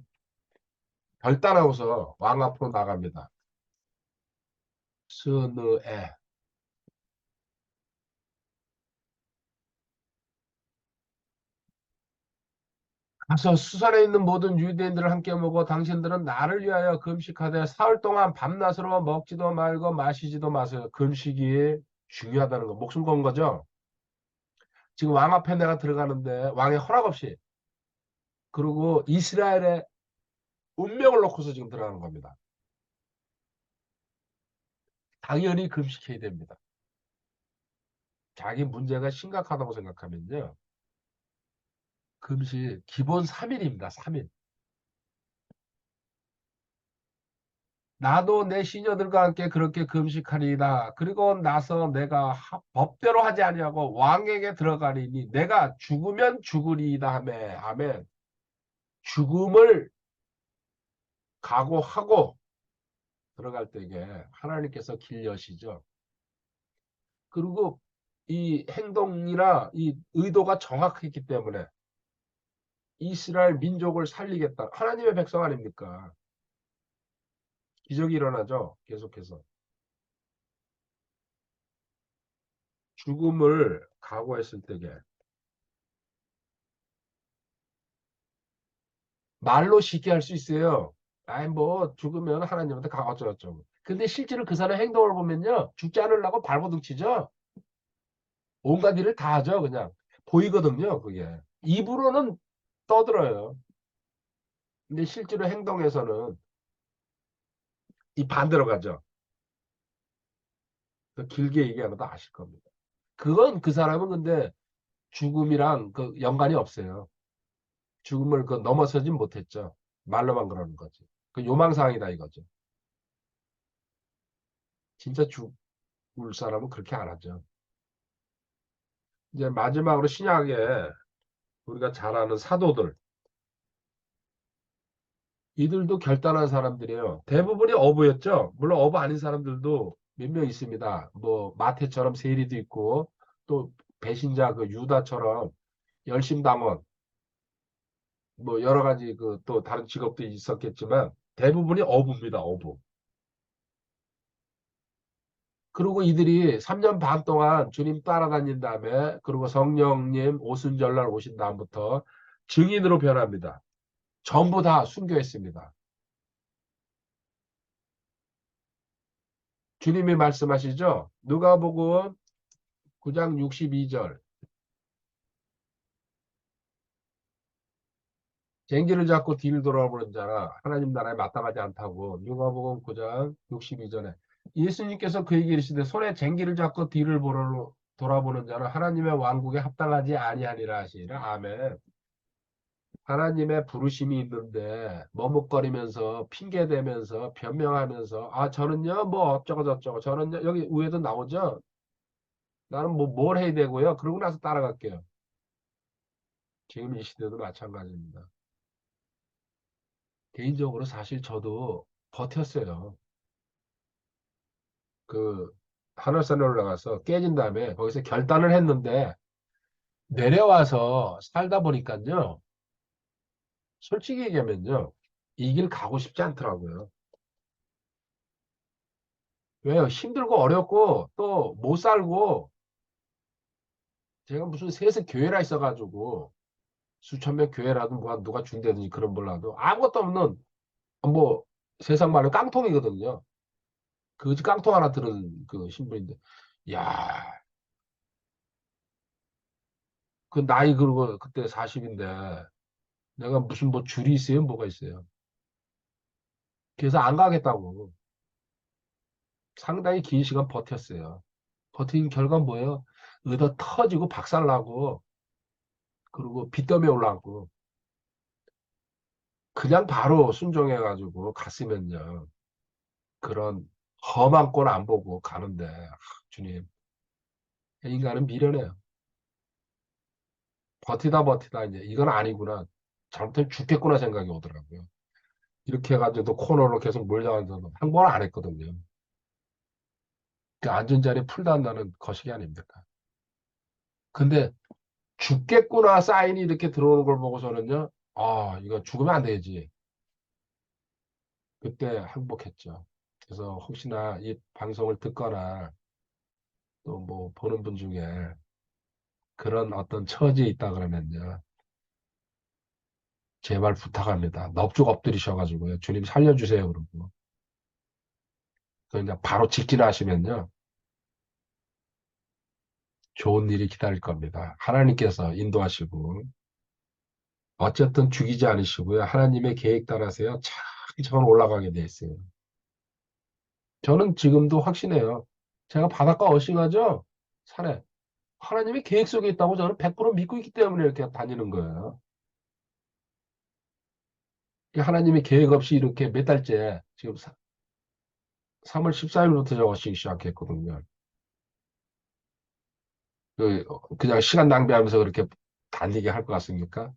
[SPEAKER 1] 결단하고서 왕 앞으로 나갑니다. 스느에 가서 수산에 있는 모든 유대인들을 함께 먹어 당신들은 나를 위하여 금식하되 사흘 동안 밤낮으로 먹지도 말고 마시지도 마세요. 금식이 중요하다는 거 목숨 건 거죠. 지금 왕 앞에 내가 들어가는데 왕의 허락 없이 그리고 이스라엘의 운명을 놓고서 지금 들어가는 겁니다. 당연히 금식해야 됩니다. 자기 문제가 심각하다고 생각하면요. 금식 기본 3일입니다. 3일. 나도 내 시녀들과 함께 그렇게 금식하리이다. 그리고 나서 내가 법대로 하지 아니하고 왕에게 들어가리니 내가 죽으면 죽으리이다 하매 아멘. 죽음을 각오하고 들어갈 때에 하나님께서 길 여시죠. 그리고 이 행동이나 이 의도가 정확했기 때문에 이스라엘 민족을 살리겠다. 하나님의 백성 아닙니까? 기적이 일어나죠. 계속해서. 죽음을 각오했을 때에 말로 쉽게 할 수 있어요. 아이 뭐 죽으면 하나님한테 가가져왔죠. 근데 실제로 그 사람 행동을 보면요. 죽지 않으려고 발버둥 치죠. 온갖 일을 다 하죠. 그냥. 보이거든요. 그게. 입으로는 떠들어요. 근데 실제로 행동에서는 이 반대로 가죠. 더 길게 얘기하면 더 아실 겁니다. 그건 그 사람은 근데 죽음이랑 그 연관이 없어요. 죽음을 그 넘어서진 못했죠. 말로만 그러는 거지. 그 요망사항이다 이거죠. 진짜 죽을 사람은 그렇게 안 하죠. 이제 마지막으로 신약에 우리가 잘 아는 사도들, 이들도 결단한 사람들이에요. 대부분이 어부였죠. 물론 어부 아닌 사람들도 몇 명 있습니다. 뭐 마태처럼 세리도 있고 또 배신자 그 유다처럼 열심당원 뭐 여러 가지 그 또 다른 직업도 있었겠지만 대부분이 어부입니다. 어부. 그리고 이들이 3년 반 동안 주님 따라다닌 다음에 그리고 성령님 오순절날 오신 다음부터 증인으로 변합니다. 전부 다 순교했습니다. 주님이 말씀하시죠. 누가복음 9장 62절. 쟁기를 잡고 뒤를 돌아보는 자라 하나님 나라에 마땅하지 않다고. 누가복음 9장 62절에 예수님께서 그 얘기를 하시되 손에 쟁기를 잡고 뒤를 돌아보는 자는 하나님의 왕국에 합당하지 아니하니라 하시니라. 아멘. 하나님의 부르심이 있는데 머뭇거리면서 핑계대면서 변명하면서 아 저는요 뭐 어쩌고 저쩌고 저는요 여기 위에도 나오죠. 나는 뭐 뭘 해야 되고요. 그러고 나서 따라갈게요. 지금 이 시대도 마찬가지입니다. 개인적으로 사실 저도 버텼어요. 그 하늘산에 올라가서 깨진 다음에 거기서 결단을 했는데 내려와서 살다 보니까요. 솔직히 얘기하면요. 이 길 가고 싶지 않더라고요. 왜요? 힘들고 어렵고 또 못 살고 제가 무슨 셋의 교회라 있어가지고 수천 명 교회라도 누가 준다든지 그런 몰라도 아무것도 없는 뭐 세상 말로 깡통이거든요. 그 깡통 하나 들은 그 신분인데 야, 그 나이 그러고 그때 40인데 내가 무슨 뭐 줄이 있어요? 뭐가 있어요? 그래서 안 가겠다고 상당히 긴 시간 버텼어요. 버틴 결과 뭐예요? 의도 터지고 박살나고 그리고 빚더미에 올라가고 그냥 바로 순종해가지고 갔으면요. 그런 험한 꼴 안 보고 가는데 주님 인간은 미련해요. 버티다 이제 이건 아니구나. 잘못하면 죽겠구나 생각이 오더라고요. 이렇게 해가지고 코너로 계속 몰려가서 한 번 안 했거든요. 그 안전자리 풀다 한다는 거시기 아닙니까? 근데 죽겠구나 사인이 이렇게 들어오는 걸 보고서는요. 아, 이거 죽으면 안 되지. 그때 항복했죠. 그래서 혹시나 이 방송을 듣거나 또 뭐 보는 분 중에 그런 어떤 처지에 있다 그러면요. 제발 부탁합니다. 넙죽 엎드리셔가지고요. 주님 살려주세요. 그러고. 그냥 바로 직진하시면요. 좋은 일이 기다릴 겁니다. 하나님께서 인도하시고. 어쨌든 죽이지 않으시고요. 하나님의 계획 따라서요. 차근차근 올라가게 돼 있어요. 저는 지금도 확신해요. 제가 바닷가 어싱하죠? 산에. 하나님의 계획 속에 있다고 저는 100% 믿고 있기 때문에 이렇게 다니는 거예요. 하나님의 계획 없이 이렇게 몇 달째, 지금 3월 14일부터 저 어싱 시작했거든요. 그냥 시간 낭비하면서 그렇게 달리게 할 것 같습니까?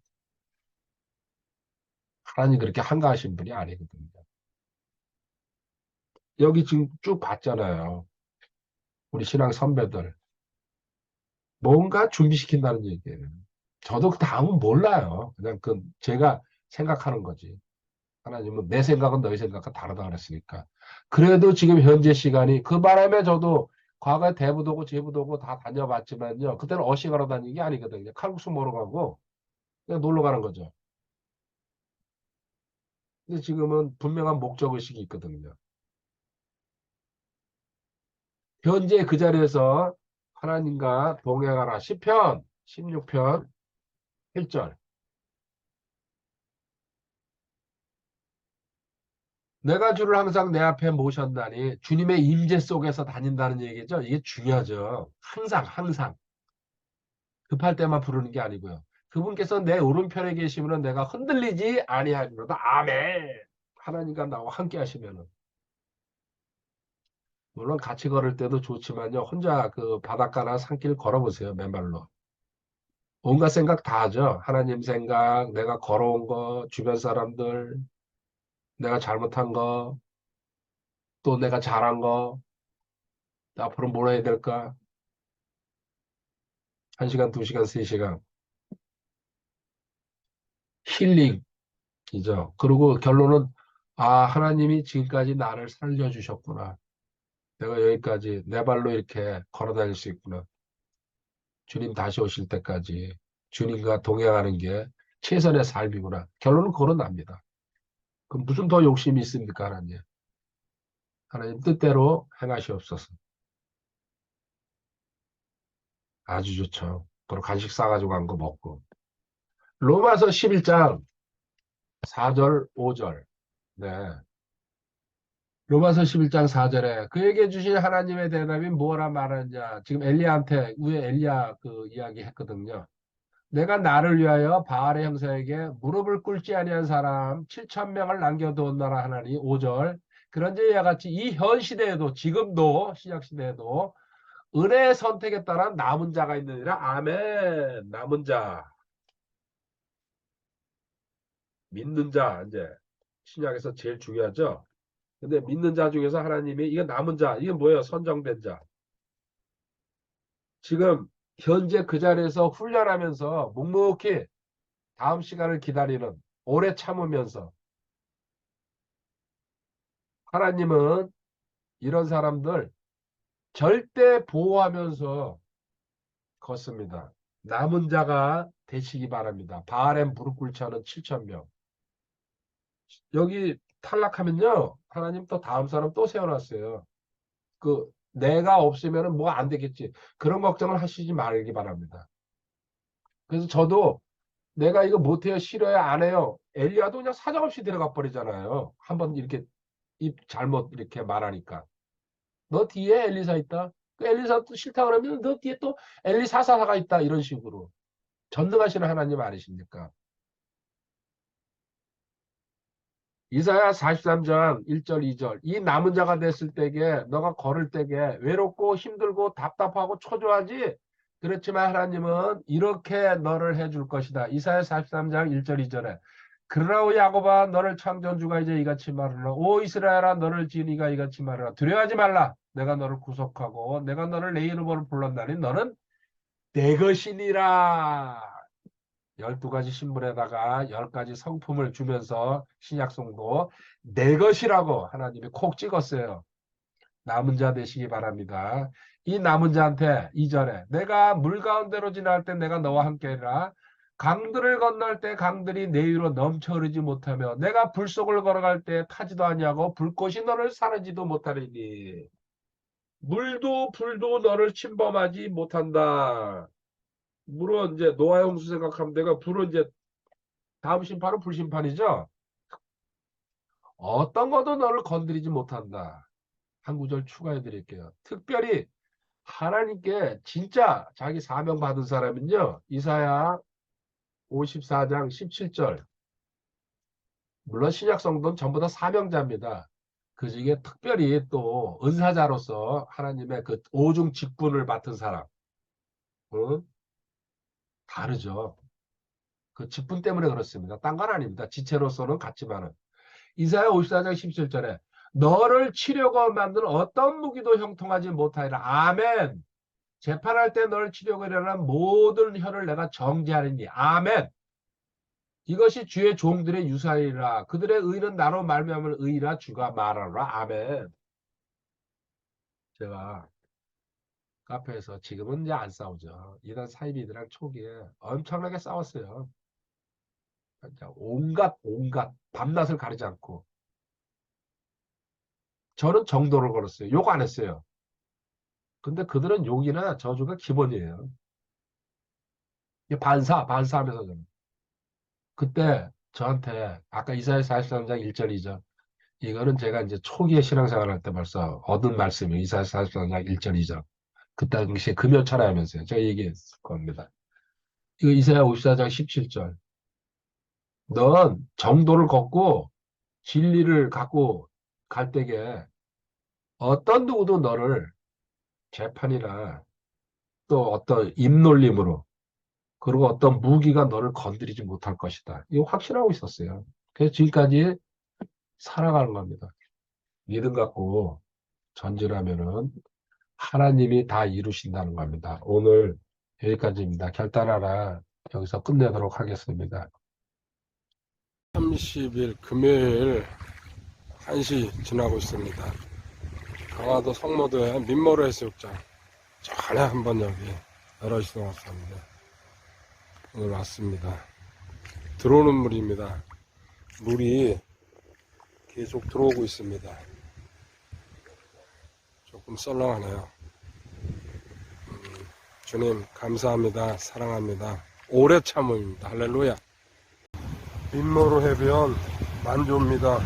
[SPEAKER 1] 하나님 그렇게 한가하신 분이 아니거든요. 여기 지금 쭉 봤잖아요. 우리 신앙 선배들. 뭔가 준비시킨다는 얘기예요. 저도 그 다음은 몰라요. 그냥 그 제가 생각하는 거지. 하나님은 내 생각은 너희 생각과 다르다 그랬으니까. 그래도 지금 현재 시간이 그 바람에 저도 과거에 대부도 오고 제부도 오고 다 다녀봤지만요. 그때는 어시가러 다니는 게 아니거든요. 칼국수 먹으러 가고 그냥 놀러 가는 거죠. 근데 지금은 분명한 목적의식이 있거든요. 현재 그 자리에서 하나님과 동행하라. 시편 16편 1절. 내가 주를 항상 내 앞에 모셨나니 주님의 임재 속에서 다닌다는 얘기죠. 이게 중요하죠. 항상 항상 급할 때만 부르는 게 아니고요. 그분께서 내 오른편에 계시면 내가 흔들리지 아니하리로다. 아멘. 하나님과 나와 함께 하시면은 물론 같이 걸을 때도 좋지만요. 혼자 그 바닷가나 산길 걸어보세요. 맨발로. 온갖 생각 다 하죠. 하나님 생각, 내가 걸어온 거, 주변 사람들, 내가 잘못한 거, 또 내가 잘한 거, 앞으로 뭘 해야 될까? 1시간, 2시간, 3시간. 힐링이죠. 그리고 결론은, 아, 하나님이 지금까지 나를 살려주셨구나. 내가 여기까지 내 발로 이렇게 걸어 다닐 수 있구나. 주님 다시 오실 때까지 주님과 동행하는 게 최선의 삶이구나. 결론은 그건 납니다. 그럼 무슨 더 욕심이 있습니까, 하나님? 하나님 뜻대로 행하시옵소서. 아주 좋죠. 그리고 간식 싸가지고 간 거 먹고. 로마서 11장 4절, 5절. 네. 로마서 11장 4절에 그에게 주신 하나님의 대답이 뭐라 말하느냐. 지금 엘리야한테, 위에 엘리야 그 이야기 했거든요. 내가 나를 위하여 바알의 형사에게 무릎을 꿇지 아니한 사람 7천 명을 남겨두었나라 하나니 5절. 그런지 이와 같이 이 현 시대에도 지금도 신약 시대에도 은혜의 선택에 따라 남은 자가 있느니라. 아멘. 남은 자, 믿는 자 이제 신약에서 제일 중요하죠. 근데 믿는 자 중에서 하나님이 이거 남은 자, 이게 뭐예요? 선정된 자. 지금 현재 그 자리에서 훈련하면서 묵묵히 다음 시간을 기다리는 오래 참으면서 하나님은 이런 사람들 절대 보호하면서 걷습니다. 남은 자가 되시기 바랍니다. 바알에 무릎 꿇지 않은 7천 명. 여기 탈락하면요. 하나님 또 다음 사람 또 세워놨어요. 그 내가 없으면 뭐 안 되겠지. 그런 걱정을 하시지 말기 바랍니다. 그래서 저도 내가 이거 못해요, 싫어요, 안 해요. 엘리야도 그냥 사정없이 들어가 버리잖아요. 한번 이렇게 입 잘못 이렇게 말하니까. 너 뒤에 엘리사 있다. 그 엘리사 또 싫다 그러면 너 뒤에 또 엘리사사가 있다. 이런 식으로. 전능하시는 하나님 아니십니까? 이사야 43장 1절 2절. 이 남은 자가 됐을 때에 너가 걸을 때에 외롭고 힘들고 답답하고 초조하지. 그렇지만 하나님은 이렇게 너를 해줄 것이다. 이사야 43장 1절 2절에 그러나 오 야곱아 너를 창조한 주가 이제 이같이 말하라. 오 이스라엘아 너를 지은 이가 이같이 말하라. 두려워하지 말라. 내가 너를 구속하고 내가 너를 내 이름으로 불렀나니 너는 내 것이니라. 12가지 신분에다가 10가지 성품을 주면서 신약성도 내 것이라고 하나님이 콕 찍었어요. 남은 자 되시기 바랍니다. 이 남은 자한테 이전에 내가 물 가운데로 지날 때 내가 너와 함께해라. 강들을 건널 때 강들이 내 위로 넘쳐 흐르지 못하며 내가 불 속을 걸어갈 때 타지도 아니하고 불꽃이 너를 사르지도 못하리니 물도 불도 너를 침범하지 못한다. 물은 이제 노아의 홍수 생각하면 내가 불은 이제 다음 심판은 불심판이죠. 어떤 것도 너를 건드리지 못한다. 한 구절 추가해 드릴게요. 특별히 하나님께 진짜 자기 사명 받은 사람은요. 이사야 54장 17절. 물론 신약 성도는 전부 다 사명자입니다. 그 중에 특별히 또 은사자로서 하나님의 그 오중 직분을 맡은 사람. 응? 다르죠. 그 직분 때문에 그렇습니다. 딴 건 아닙니다. 지체로서는 같지만은. 이사야 54장 17절에 너를 치려고 만든 어떤 무기도 형통하지 못하리라. 아멘. 재판할 때 너를 치려고 일어난 모든 혀를 내가 정죄하리니. 아멘. 이것이 주의 종들의 유사이라. 그들의 의는 나로 말미암을 의라 주가 말하라. 아멘. 제가 카페에서 지금은 이제 안 싸우죠. 이단 사이비들랑 초기에 엄청나게 싸웠어요. 온갖 밤낮을 가리지 않고. 저는 정도를 걸었어요. 욕 안 했어요. 근데 그들은 욕이나 저주가 기본이에요. 반사하면서 저는. 그때 저한테 아까 이사야 43장 1절 2절 이거는 제가 이제 초기에 신앙생활 할 때 벌써 얻은 말씀이 이사야서 1절 2절. 그 당시에 금요철에 하면서요. 제가 얘기했을 겁니다. 이거 이사야 54장 17절. 넌 정도를 걷고 진리를 갖고 갈 때에 어떤 누구도 너를 재판이나 또 어떤 입놀림으로 그리고 어떤 무기가 너를 건드리지 못할 것이다. 이거 확신하고 있었어요. 그래서 지금까지 살아가는 겁니다. 믿음 갖고 전진하면은 하나님이 다 이루신다는 겁니다. 오늘 여기까지입니다. 결단하라. 여기서 끝내도록 하겠습니다. 30일 금요일 1시 지나고 있습니다. 강화도 성모도의 민머루 해수욕장 전에 한번 여기 여러 시도 왔었는데 오늘 왔습니다. 들어오는 물입니다. 물이 계속 들어오고 있습니다. 조금 썰렁하네요. 주님 감사합니다. 사랑합니다. 오래 참음입니다. 할렐루야. 민머루 해변 만조입니다.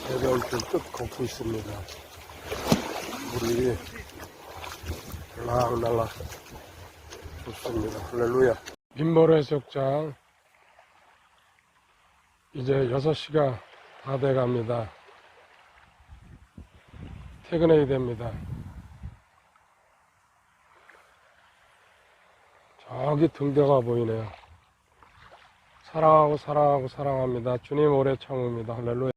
[SPEAKER 1] 해변 끝 걷고 있습니다. 물이 날락날락 좋습니다. 할렐루야. 민머루 해수욕장 이제 6시가 다 돼갑니다. 퇴근해야 됩니다. 저기 등대가 보이네요. 사랑하고 사랑하고 사랑합니다. 주님 오래 참읍니다. 할렐루야.